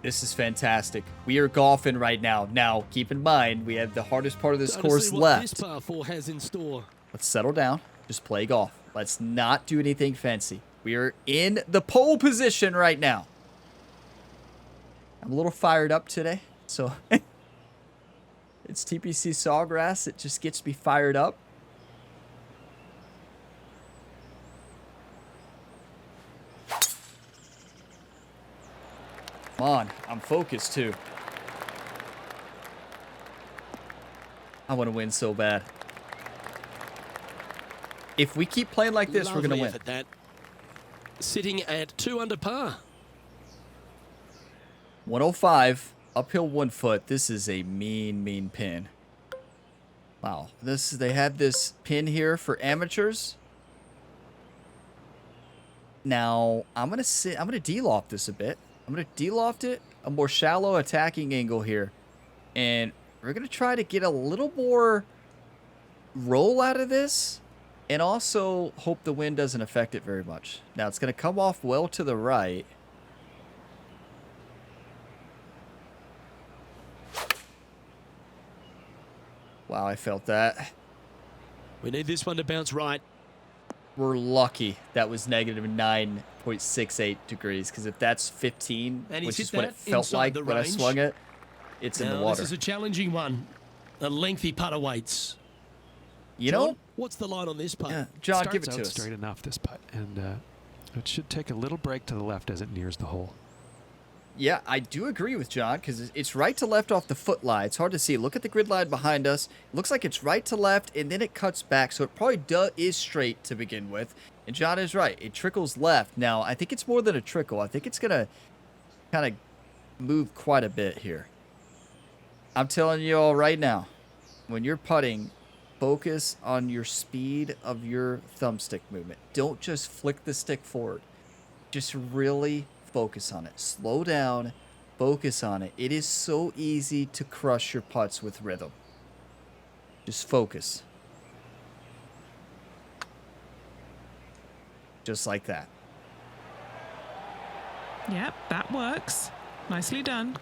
This is fantastic. We are golfing right now. Now, keep in mind, we have the hardest part of this course left. This par 4 has in store. Let's settle down. Just play golf. Let's not do anything fancy. We are in the pole position right now. I'm a little fired up today, so it's TPC Sawgrass. It just gets me fired up. Come on, I'm focused too. I want to win so bad. If we keep playing like this, we're going to win. At that. Sitting at 2 under par. 105, uphill 1 foot. This is a mean, mean pin. Wow. They have this pin here for amateurs. Now, I'm going to de-loft this a bit. I'm going to de-loft it, a more shallow attacking angle here. And we're going to try to get a little more roll out of this. And also hope the wind doesn't affect it very much. Now, it's going to come off well to the right. Wow, I felt that. We need this one to bounce right. We're lucky that was negative 9.68 degrees. Because if that's 15, which is what it felt like when I swung it, it's in the water. This is a challenging one. A lengthy putt awaits. You know, what's the line on this putt? yeah, John, give it Starts to out us. straight enough, this putt. And it should take a little break to the left as it nears the hole. Yeah, I do agree with John because it's right to left off the foot line. It's hard to see. Look at the grid line behind us. It looks like it's right to left, and then it cuts back. So it probably is straight to begin with. And John is right. It trickles left. Now, I think it's more than a trickle. I think it's going to kind of move quite a bit here. I'm telling you all right now, when you're putting, focus on your speed of your thumbstick movement. Don't just flick the stick forward. Just really focus on it. Slow down, focus on it. It is so easy to crush your putts with rhythm. Just focus. Just like that. Yep, that works. Nicely done.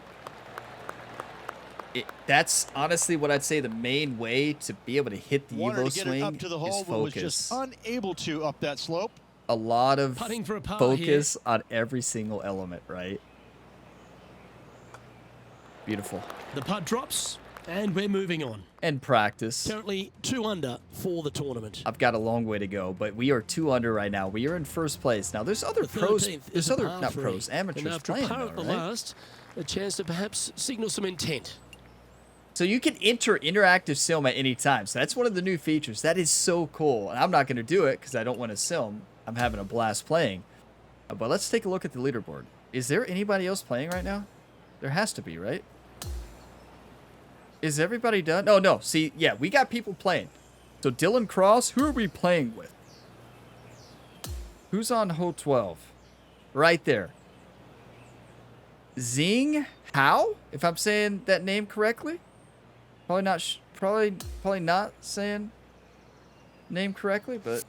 That's honestly what I'd say the main way to be able to hit the Wanted Evo to get swing it up to the hole, is but was just focus. unable to up that slope. A lot of Putting for a par focus on every single element, right? Beautiful. The putt drops, and we're moving on. And practice. Currently 2 under for the tournament. I've got a long way to go, but we are 2 under right now. We are in first place. Now, there's other The pros. 13th There's is a other, par not three. pros, And amateurs after playing, par though, at the right? last, a chance to perhaps signal some intent. So you can enter interactive sim at any time. So that's one of the new features. That is so cool. And I'm not going to do it because I don't want to sim. I'm having a blast playing. But let's take a look at the leaderboard. Is there anybody else playing right now? There has to be, right? Is everybody done? Oh, no. See, yeah, we got people playing. So Dylan Cross, who are we playing with? Who's on hole 12? Right there. Zing How, if I'm saying that name correctly. Probably not. Probably not saying name correctly, but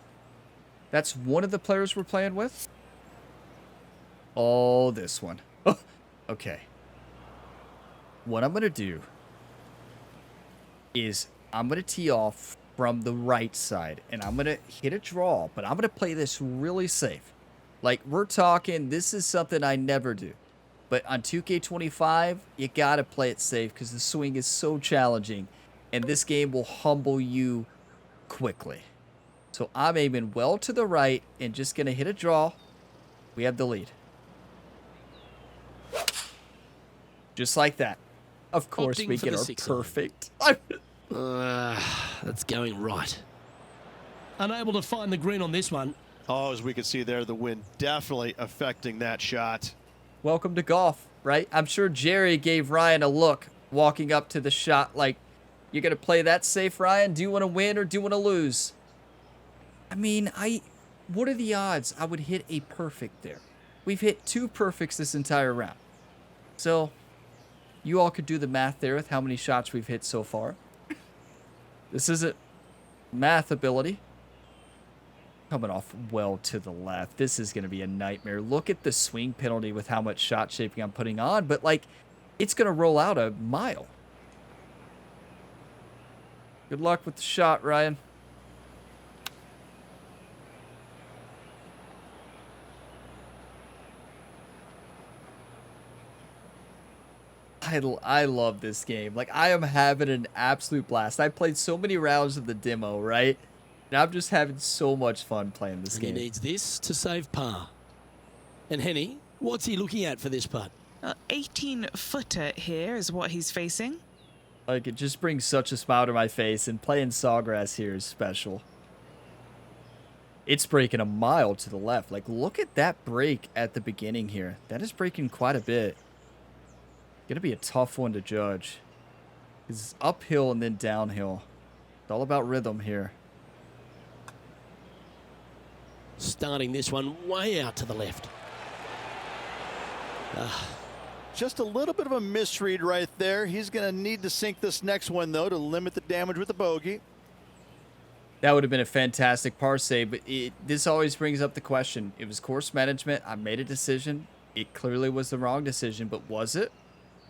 that's one of the players we're playing with. Oh, this one. Oh, okay. What I'm gonna do is I'm gonna tee off from the right side, and I'm gonna hit a draw, but I'm gonna play this really safe. Like, we're talking, this is something I never do. But on 2K25, you gotta play it safe because the swing is so challenging, and this game will humble you quickly. So I'm aiming well to the right and just gonna hit a draw. We have the lead. Just like that. Of course, Opting we for get the our 6 iron. perfect. That's going right. Unable to find the green on this one. Oh, as we can see there, the wind definitely affecting that shot. Welcome to golf, right? I'm sure Jerry gave Ryan a look walking up to the shot like, you're going to play that safe, Ryan? Do you want to win or do you want to lose? I mean, what are the odds I would hit a perfect there? We've hit 2 perfects this entire round. So, you all could do the math there with how many shots we've hit so far. This isn't math ability. Coming off well to the left. This is going to be a nightmare. Look at the swing penalty with how much shot shaping I'm putting on. But, like, it's going to roll out a mile. Good luck with the shot, Ryan. I love this game. Like, I am having an absolute blast. I played so many rounds of the demo, right? And I'm just having so much fun playing this And game. he needs this to save par. And Henny, what's he looking at for this putt? 18-footer here is what he's facing. Like, it just brings such a smile to my face, and playing Sawgrass here is special. It's breaking a mile to the left. Like, look at that break at the beginning here. That is breaking quite a bit. Gonna be a tough one to judge. It's uphill and then downhill. It's all about rhythm here. Starting this one way out to the left. Just a little bit of a misread right there. He's going to need to sink this next one, though, to limit the damage with the bogey. That would have been a fantastic par save, but this always brings up the question. It was course management. I made a decision. It clearly was the wrong decision, but was it?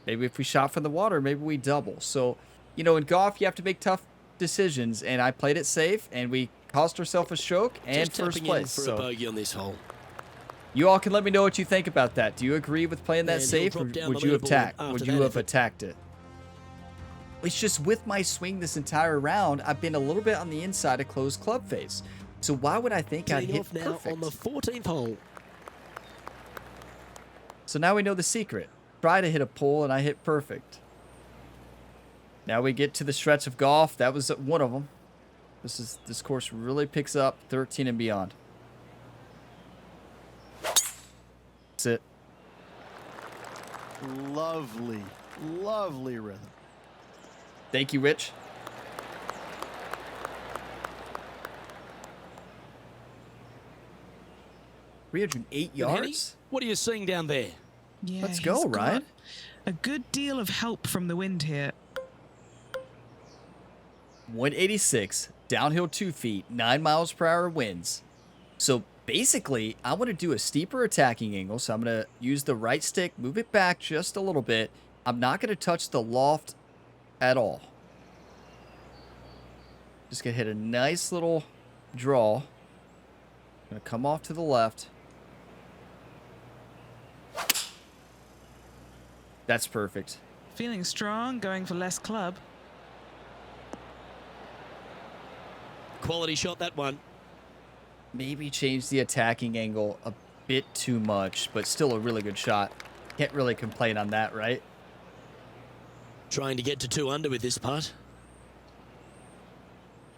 Maybe if we shot from the water, maybe we double. So, you know, in golf, you have to make tough decisions, and I played it safe, and we cost ourselves a stroke and Just first tapping place. in for a bogey on this hole. You all can let me know what you think about that. Do you agree with playing that And he'll safe, or drop down would the you have leaderboard after would that you have effort. attacked it? It's just with my swing this entire round, I've been a little bit on the inside of closed club face. So why would I think I'd Teeing hit off now perfect? on the 14th hole. So now we know the secret. Try to hit a pull, and I hit perfect. Now we get to the stretch of golf. That was one of them. This course really picks up 13 and beyond. That's it. Lovely, lovely rhythm. Thank you, Rich. $308 yards? What are you seeing down there? Yeah, Let's go, he's got Ryan. A good deal of help from the wind here. 186, downhill 2 feet, 9 miles per hour winds. So basically, I want to do a steeper attacking angle. So I'm going to use the right stick, move it back just a little bit. I'm not going to touch the loft at all. Just going to hit a nice little draw. Going to come off to the left. That's perfect. Feeling strong, going for less club. Quality shot, that one. Maybe change the attacking angle a bit too much, but still a really good shot. Can't really complain on that, right? Trying to get to 2 under with this putt.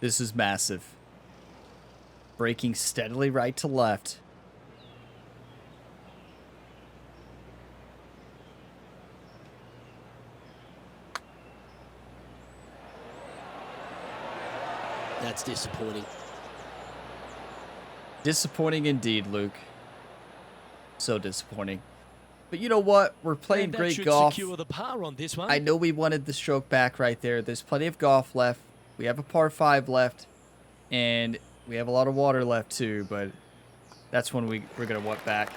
This is massive. Braking steadily right to left. That's disappointing. Disappointing indeed, Luke. So disappointing. But you know what? We're playing And that great should golf. secure the par on this one. I know we wanted the stroke back right there. There's plenty of golf left. We have a par 5 left. And we have a lot of water left too, but that's when we're going to want back.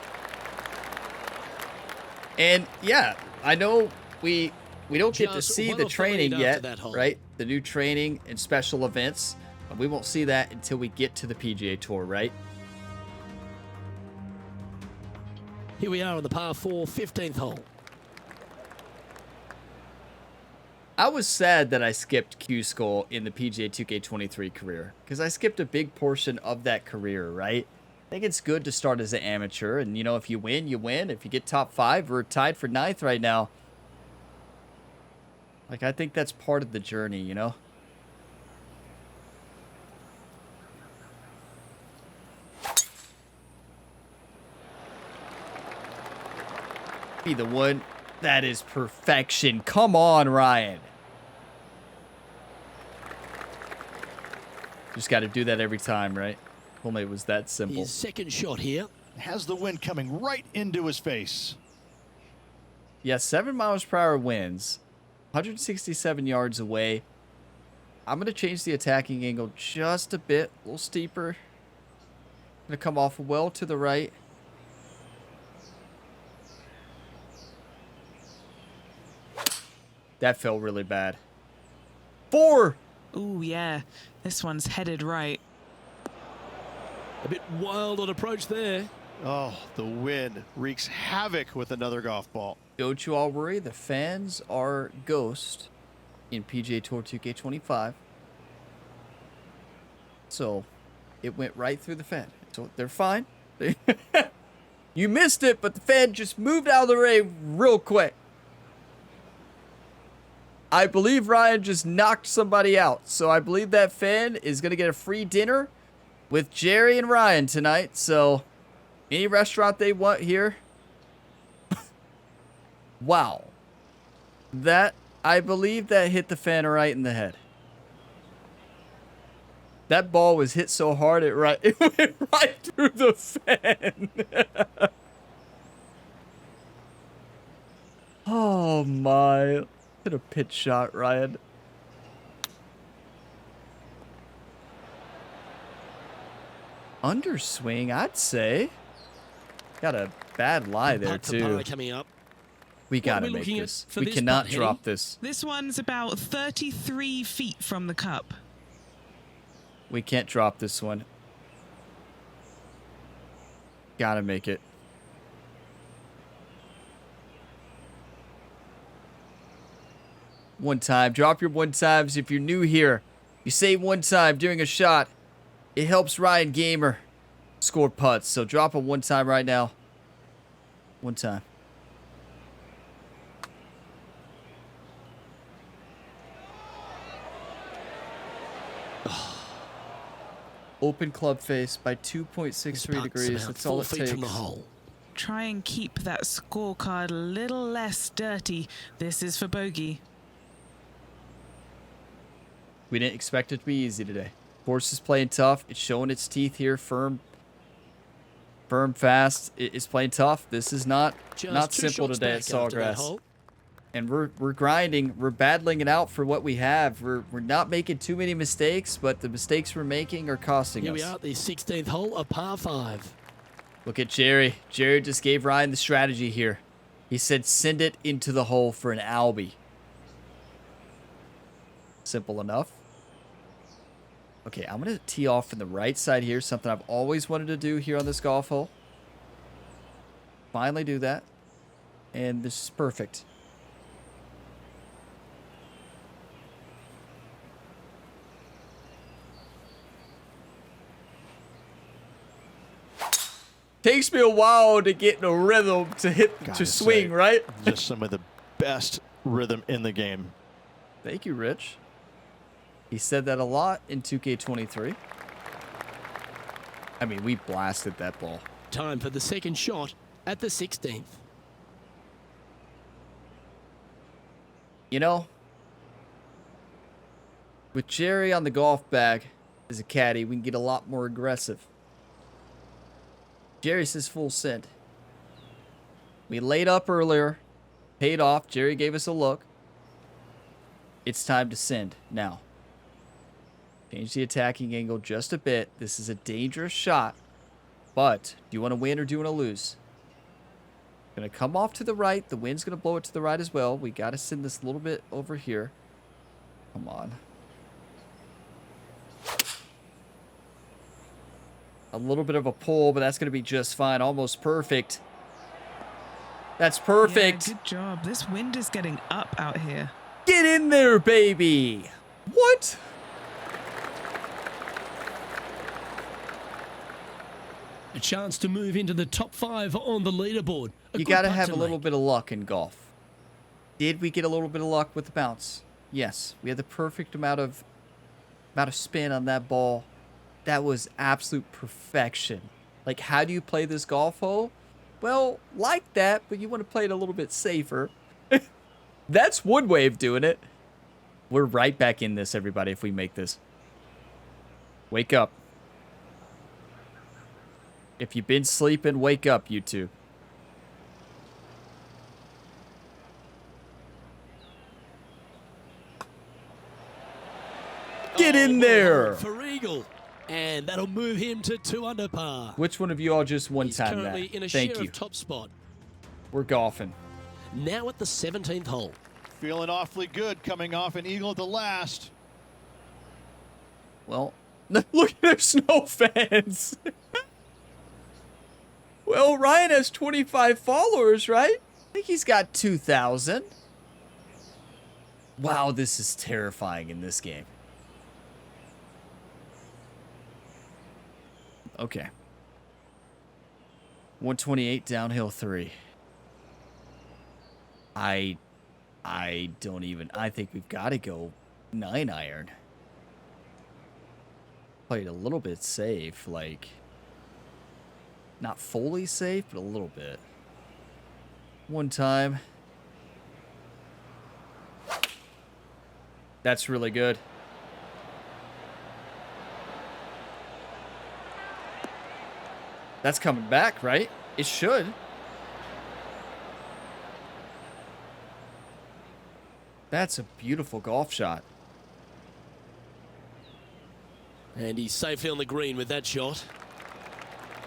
And yeah, I know we don't get to Just see one the off the training lead yet, after that hole. right? The new training and special events. We won't see that until we get to the PGA Tour, right? Here we are on the par 4, 15th hole. I was sad that I skipped Q-Skull in the PGA 2K23 career because I skipped a big portion of that career, right? I think it's good to start as an amateur, and you know, if you win, you win. If you get top 5, we're tied for 9th right now. Like, I think that's part of the journey, you know? Be the one. That is perfection. Come on, Ryan. Just got to do that every time, right? Only it was that simple. His second shot here. Has the wind coming right into his face. Yeah, 7 miles per hour winds. 167 yards away. I'm going to change the attacking angle just a bit. A little steeper. Going to come off well to the right. That felt really bad. 4! Ooh, yeah. This one's headed right. A bit wild on approach there. Oh, the wind wreaks havoc with another golf ball. Don't you all worry. The fans are ghost in PGA Tour 2K25. So, it went right through the fan. So, they're fine. You missed it, but the fan just moved out of the way real quick. I believe Ryan just knocked somebody out. So, I believe that fan is going to get a free dinner with Jerry and Ryan tonight. So, any restaurant they want here. Wow. That, I believe that hit the fan right in the head. That ball was hit so hard, it went right through the fan. Oh my. Hit a pitch shot, Ryan. Underswing, I'd say. Got a bad lie there, Putt for too. par coming up. We gotta we make looking at this. for We this cannot putt, drop Henny? this. This one's about 33 feet from the cup. We can't drop this one. Gotta make it. One time. Drop your one times if you're new here. You say one time during a shot. It helps Ryan Gamer score putts. So drop a one time right now. One time. Open club face by 2.63 degrees. About That's all 4 it feet takes. from the hole. Try and keep that scorecard a little less dirty. This is for bogey. We didn't expect it to be easy today. Course is playing tough. It's showing its teeth here. Firm Firm, fast. It's playing tough. This is not Just 2 simple shots today at back after that Sawgrass. hole. And we're grinding. We're battling it out for what we have. We're not making too many mistakes, but the mistakes we're making are costing Here us. we are at the 16th hole, a par 5. Look at Jerry. Jerry just gave Ryan the strategy here. He said send it into the hole for an Albie. Simple enough. Okay, I'm going to tee off from the right side here. Something I've always wanted to do here on this golf hole. Finally do that. And this is perfect. Takes me a while to get in a rhythm to hit, to swing, right? Just some of the best rhythm in the game. Thank you, Rich. He said that a lot in 2K23. I mean, we blasted that ball. Time for the second shot at the 16th. You know, with Jerry on the golf bag as a caddy, we can get a lot more aggressive. Jerry says full send. We laid up earlier, paid off. Jerry gave us a look. It's time to send now. Change the attacking angle just a bit. This is a dangerous shot, but do you want to win or do you want to lose? Gonna come off to the right. The wind's gonna blow it to the right as well. We gotta send this a little bit over here. Come on. A little bit of a pull, but that's going to be just fine. Almost perfect. That's perfect. Yeah, good job. This wind is getting up out here. Get in there, baby. What? A chance to move into the top 5 on the leaderboard. You got to have a little bit of luck in golf. Did we get a little bit of luck with the bounce? Yes. We had the perfect amount of spin on that ball. That was absolute perfection. Like, how do you play this golf hole? Well, like that, but you want to play it a little bit safer. That's one way of doing it. We're right back in this, everybody, if we make this. Wake up. If you've been sleeping, wake up, you two. Get in there. For eagle. And that'll move him to 2 under par. Which one of you all just one He's time currently that? in a Thank share you. of top spot. We're golfing. Now at the 17th hole. Feeling awfully good coming off an eagle at the last. Well, look at our snow fans. Well, Ryan has 25 followers, right? I think he's got 2,000. Wow, this is terrifying in this game. Okay. 128 downhill 3. I don't even, I think we've got to go 9 iron. Played a little bit safe, like not fully safe, but a little bit. One time. That's really good. That's coming back, right? It should. That's a beautiful golf shot. And he's safely on the green with that shot.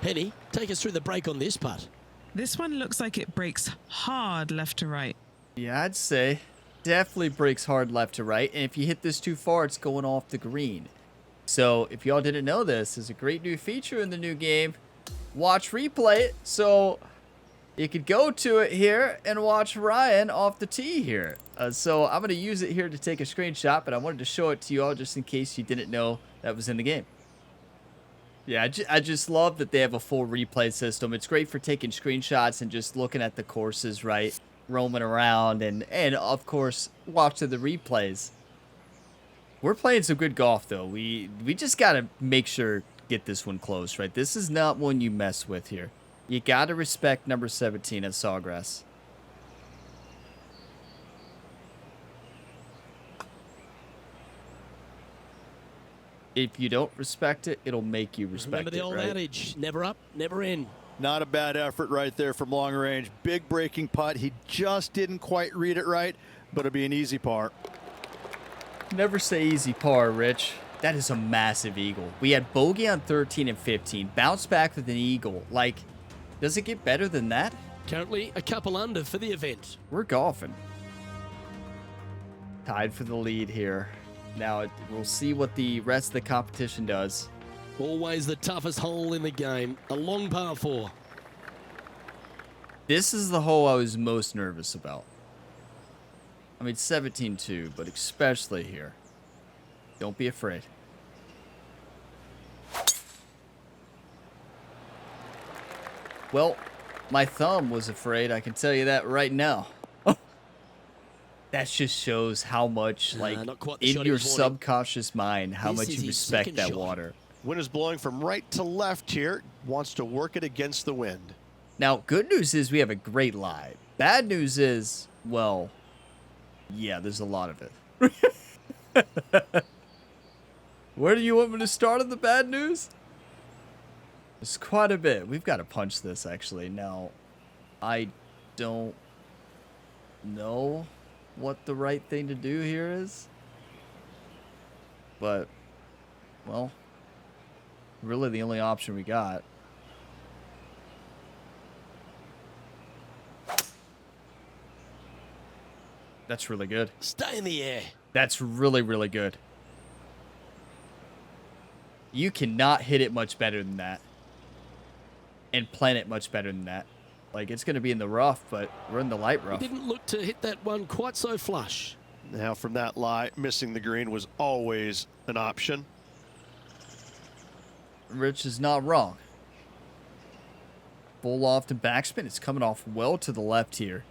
Penny, take us through the break on this putt. This one looks like it breaks hard left to right. Yeah, I'd say. Definitely breaks hard left to right. And if you hit this too far, it's going off the green. So if y'all didn't know this, there's a great new feature in the new game. Watch replay it. So you could go to it here and watch Ryan off the tee here. So I'm going to use it here to take a screenshot, but I wanted to show it to you all just in case you didn't know that was in the game. Yeah, I just love that they have a full replay system. It's great for taking screenshots and just looking at the courses, right? Roaming around and of course, watching the replays. We're playing some good golf, though. We just got to make sure get this one close, right? This is not one you mess with here. You got to respect number 17 at Sawgrass. If you don't respect it, it'll make you respect Remember the it, old right? adage, never up, never in. Not a bad effort right there from long range. Big breaking putt. He just didn't quite read it right, but it'll be an easy par. Never say easy par, Rich. That is a massive eagle. We had bogey on 13 and 15. Bounce back with an eagle. Like, does it get better than that? Currently a couple under for the event. We're golfing. Tied for the lead here. Now, we'll see what the rest of the competition does. Always the toughest hole in the game. A long par 4. This is the hole I was most nervous about. I mean, 17-2, but especially here. Don't be afraid. Well, my thumb was afraid, I can tell you that right now. That just shows how much, like, in your subconscious mind, how much you respect that water. Wind is blowing from right to left here. Wants to work it against the wind. Now, good news is we have a great lie. Bad news is, well, yeah, there's a lot of it. Where do you want me to start on the bad news? There's quite a bit. We've got to punch this, actually. Now, I don't know what the right thing to do here is. But, well, really the only option we got. That's really good. Stay in the air. That's really, really good. You cannot hit it much better than that. And plan it much better than that. Like, it's going to be in the rough, but we're in the light rough. He didn't look to hit that one quite so flush. Now, from that lie, missing the green was always an option. Rich is not wrong. Full loft and backspin. It's coming off well to the left here.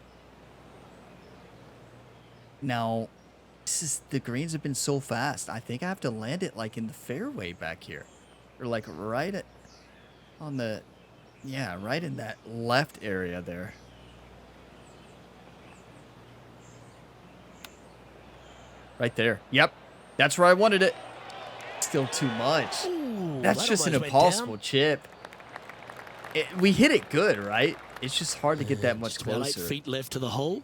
Now, the greens have been so fast. I think I have to land it like in the fairway back here. Or like right on the, yeah, right in that left area there. Right there. Yep. That's where I wanted it. Still too much. Ooh, that's just an almost went impossible down. chip. We hit it good, right? It's just hard to get that much Just about 8 closer. feet left to the hole.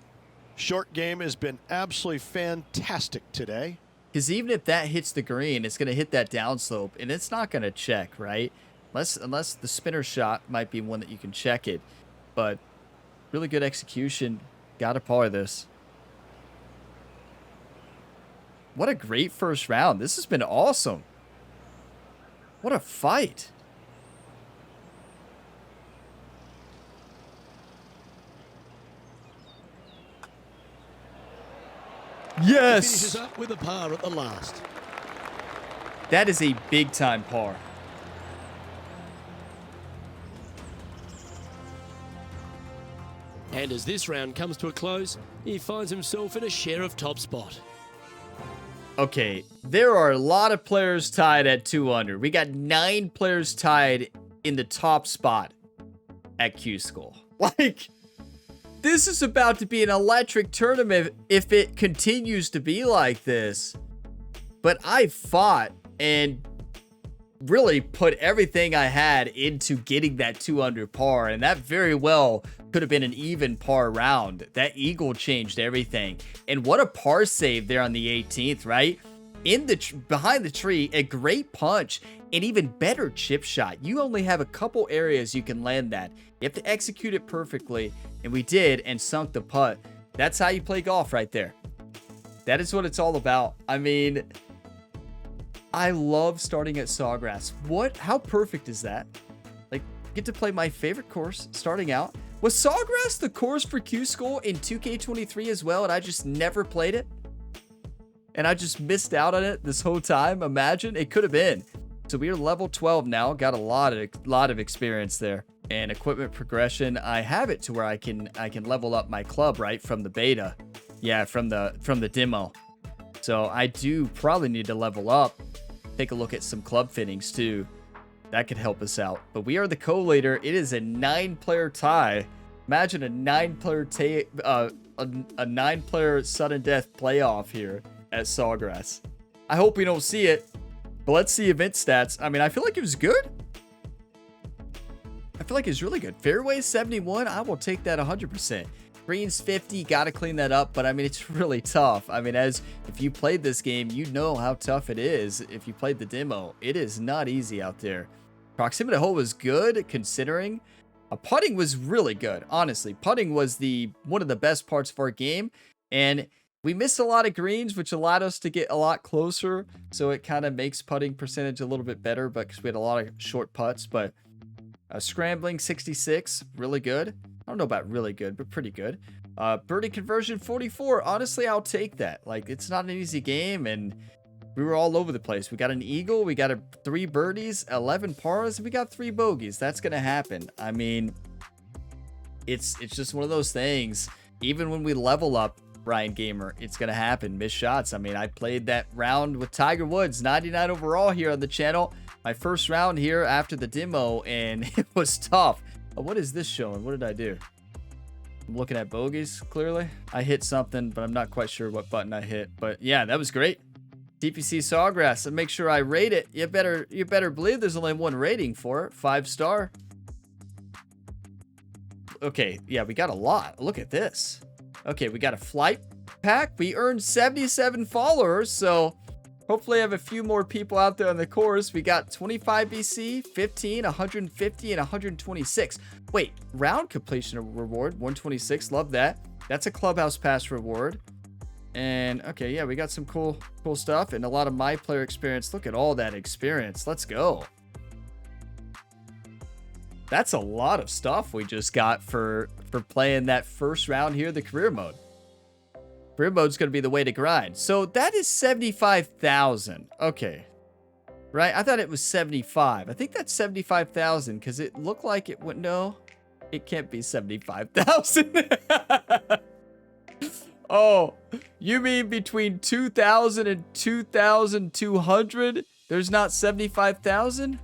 Short game has been absolutely fantastic today. Because even if that hits the green, it's going to hit that downslope, and it's not going to check, right? Unless the spinner shot might be one that you can check it. But really good execution. Got to par this. What a great first round. This has been awesome. What a fight. Finishes Yes! up with a par at the last. That is a big time par. And as this round comes to a close, he finds himself in a share of top spot. Okay, there are a lot of players tied at 2 under. We got 9 players tied in the top spot at Q School. Like, this is about to be an electric tournament if it continues to be like this. But I fought and really put everything I had into getting that 2 under par, and that very well could have been an even par round. That eagle changed everything. And what a par save there on the 18th, right? In the behind the tree, a great punch, an even better chip shot. You only have a couple areas you can land that. You have to execute it perfectly, and we did, and sunk the putt. That's how you play golf right there. That is what it's all about. I mean, I love starting at Sawgrass. How perfect is that? Like, get to play my favorite course starting out. Was Sawgrass the course for Q School in 2K23 as well, and I just never played it? And I just missed out on it this whole time? Imagine, it could have been. So we are level 12 now, got a lot of experience there. And equipment progression, I have it to where I can level up my club, right, from the beta. Yeah, from the demo. So I do probably need to level up. Take a look at some club fittings too. That could help us out. But we are the co-leader. It is a 9-player tie. Imagine a 9-player a 9-player sudden death playoff here at Sawgrass. I hope we don't see it. But let's see event stats. I mean, I feel like it was good. feel like is really good. Fairway 71, I will take that 100%. Greens 50, gotta clean that up, but I mean, it's really tough. I mean, if you played this game, you know how tough it is. If you played the demo, it is not easy out there. Proximity hole was good, considering. Putting was really good, honestly. Putting was one of the best parts of our game, and we missed a lot of greens, which allowed us to get a lot closer, so it kind of makes putting percentage a little bit better, but because we had a lot of short putts. But scrambling 66, really good. I don't know about really good, but pretty good. Birdie conversion 44. Honestly, I'll take that. Like, it's not an easy game, and we were all over the place. We got an eagle, we got 3 birdies, 11 pars, and we got 3 bogeys. That's gonna happen. I mean, it's just one of those things. Even when we level up, Ryan Gamer, it's gonna happen. Missed shots. I mean, I played that round with Tiger Woods, 99 overall here on the channel. My first round here after the demo, and it was tough. What is this showing? What did I do? I'm looking at bogeys, clearly. I hit something, but I'm not quite sure what button I hit. But yeah, that was great. TPC Sawgrass, and make sure I rate it. You better believe there's only 1 rating for it. 5-star. Okay, yeah, we got a lot. Look at this. Okay, we got a flight pack. We earned 77 followers, so hopefully I have a few more people out there on the course. We got 25 BC, 15, 150, and 126. Wait, round completion reward, 126. Love that. That's a clubhouse pass reward. And okay, yeah, we got some cool stuff and a lot of MyPlayer experience. Look at all that experience. Let's go. That's a lot of stuff we just got for playing that first round here, the career mode. Career mode's going to be the way to grind. So that is 75,000. Okay. Right? I thought it was 75. I think that's 75,000 because it looked like it would. No, it can't be 75,000. Oh, you mean between 2,000 and 2,200? There's not 75,000?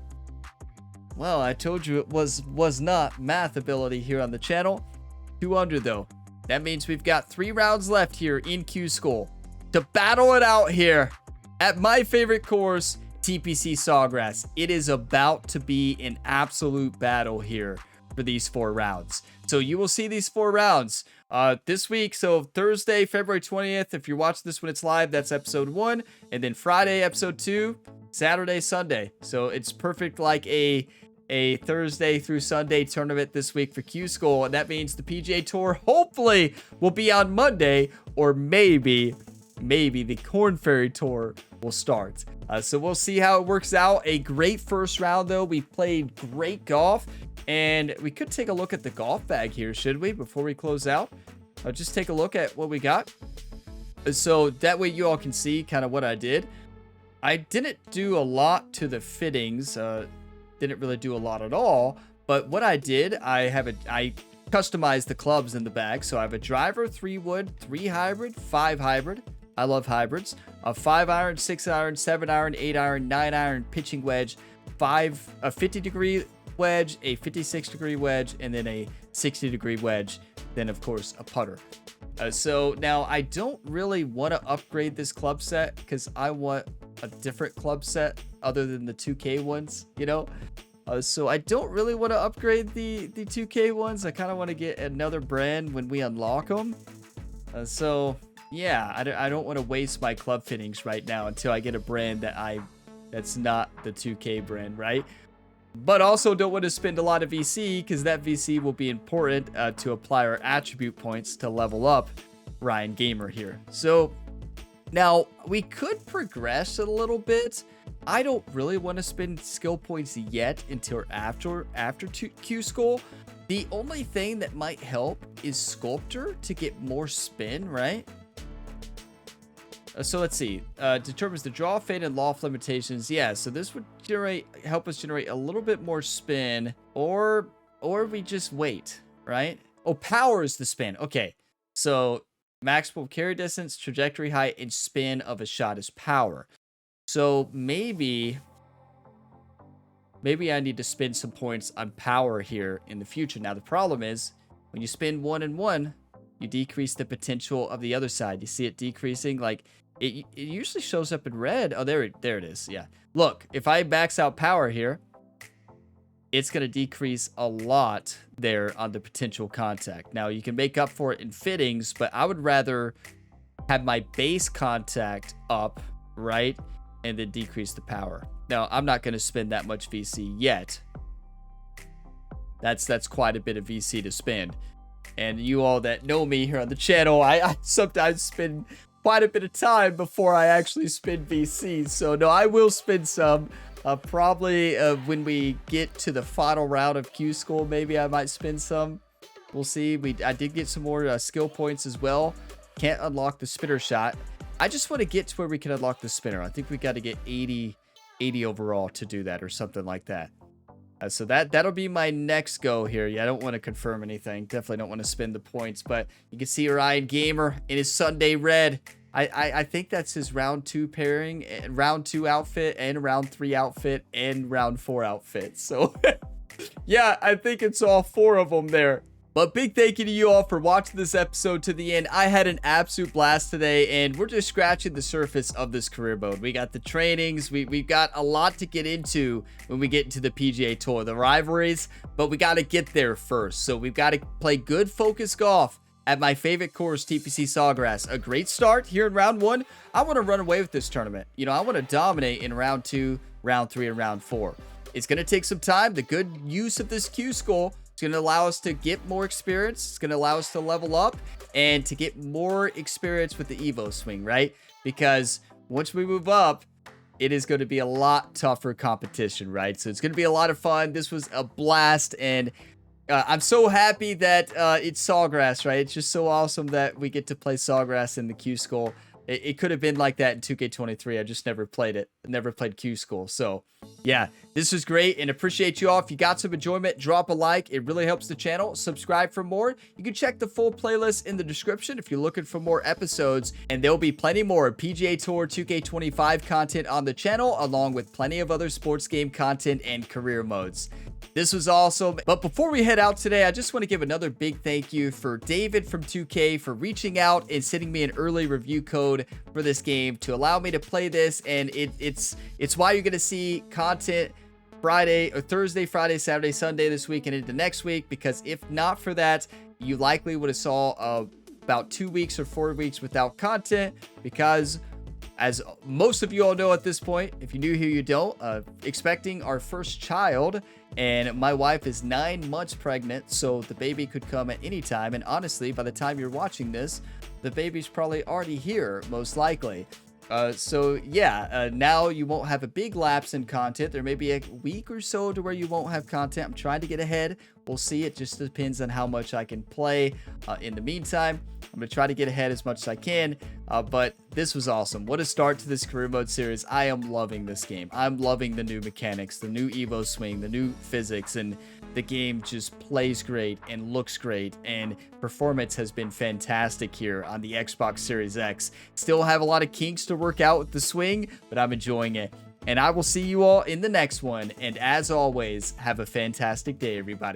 Well, I told you it was not math ability here on the channel. 200 though. That means we've got 3 rounds left here in Q School to battle it out here at my favorite course, TPC Sawgrass. It is about to be an absolute battle here for these 4 rounds. So you will see these 4 rounds this week. So Thursday, February 20th, if you're watching this when it's live, that's episode 1. And then Friday, episode 2, Saturday, Sunday. So it's perfect, like a Thursday through Sunday tournament this week for Q School, and that means the PGA Tour hopefully will be on Monday, or maybe the Corn Ferry Tour will start. So we'll see how it works out. A great first round though. We played great golf, and we could take a look at the golf bag here, should we, before we close out? Just take a look at what we got. So that way you all can see kind of what I did. I didn't do a lot to the fittings. Didn't really do a lot at all, but what I did, I customized the clubs in the bag. So I have a driver, 3 wood, 3 hybrid, 5 hybrid. I love hybrids. A 5 iron, 6 iron, 7 iron, 8 iron, 9 iron pitching wedge, a 50-degree wedge, a 56-degree wedge, and then a 60-degree wedge. Then of course a putter. So now I don't really want to upgrade this club set because I want a different club set other than the 2K ones, you know? So I don't really want to upgrade the 2K ones. I kind of want to get another brand when we unlock them. So yeah, I don't want to waste my club fittings right now until I get a brand that's not the 2K brand, right? But also don't want to spend a lot of VC because that VC will be important to apply our attribute points to level up Ryan Gamer here. So now we could progress a little bit. I don't really want to spend skill points yet until after Q School. The only thing that might help is Sculptor to get more spin, right? So let's see. Determines the draw, fade, and loft limitations. Yeah, so this would help us generate a little bit more spin, or we just wait, right? Oh, power is the spin. Okay, so maximum carry distance, trajectory height, and spin of a shot is power. So maybe I need to spend some points on power here in the future. Now the problem is when you spend 1 and 1, you decrease the potential of the other side. You see it decreasing, like it usually shows up in red. Oh, there it is. Yeah. Look, if I max out power here, it's going to decrease a lot there on the potential contact. Now, you can make up for it in fittings, but I would rather have my base contact up, right, and then decrease the power. Now, I'm not going to spend that much VC yet. That's quite a bit of VC to spend. And you all that know me here on the channel, I sometimes spend quite a bit of time before I actually spend VC. So, no, I will spend some. Probably when we get to the final round of Q School, maybe I might spend some. We'll see. I did get some more skill points as well. Can't unlock the spinner shot. I just want to get to where we can unlock the spinner. I think we got to get 80 overall to do that or something like that. So that'll be my next go here. Yeah, I don't want to confirm anything. Definitely don't want to spend the points, but you can see Orion Gamer in his Sunday red. I think that's his round 2 pairing, round 2 outfit, and round 3 outfit, and round 4 outfit. So, yeah, I think it's all 4 of them there. But big thank you to you all for watching this episode to the end. I had an absolute blast today, and we're just scratching the surface of this career mode. We got the trainings. We've got a lot to get into when we get into the PGA Tour, the rivalries, but we got to get there first. So we've got to play good focus golf at my favorite course, TPC Sawgrass. A great start here in round 1. I want to run away with this tournament. You know, I want to dominate in round 2, round 3, and round 4. It's going to take some time. The good use of this Q School is going to allow us to get more experience. It's going to allow us to level up and to get more experience with the Evo swing, right? Because once we move up, it is going to be a lot tougher competition, right? So it's going to be a lot of fun. This was a blast, and I'm so happy that it's Sawgrass, right? It's just so awesome that we get to play Sawgrass in the Q School. It could have been like that in 2K23. I just never played it. Never played Q School. So, yeah, this was great, and appreciate you all. If you got some enjoyment, drop a like. It really helps the channel. Subscribe for more. You can check the full playlist in the description if you're looking for more episodes, and there'll be plenty more PGA Tour 2K25 content on the channel, along with plenty of other sports game content and career modes. This was awesome. But before we head out today, I just want to give another big thank you for David from 2K for reaching out and sending me an early review code for this game to allow me to play this. And it's why you're going to see content Friday or Thursday, Friday, Saturday, Sunday this week and into next week, because if not for that, you likely would have saw about 2 weeks or 4 weeks without content, because as most of you all know at this point, if you're new here, you don't, expecting our first child, and my wife is 9 months pregnant, so the baby could come at any time. And honestly, by the time you're watching this, the baby's probably already here, most likely. So yeah, now you won't have a big lapse in content. There may be a week or so to where you won't have content. I'm trying to get ahead. We'll see. It just depends on how much I can play. In the meantime, I'm going to try to get ahead as much as I can. But this was awesome. What a start to this career mode series. I am loving this game. I'm loving the new mechanics, the new Evo swing, the new physics, and the game just plays great and looks great, and performance has been fantastic here on the Xbox Series X. Still have a lot of kinks to work out with the swing, but I'm enjoying it. And I will see you all in the next one. And as always, have a fantastic day, everybody.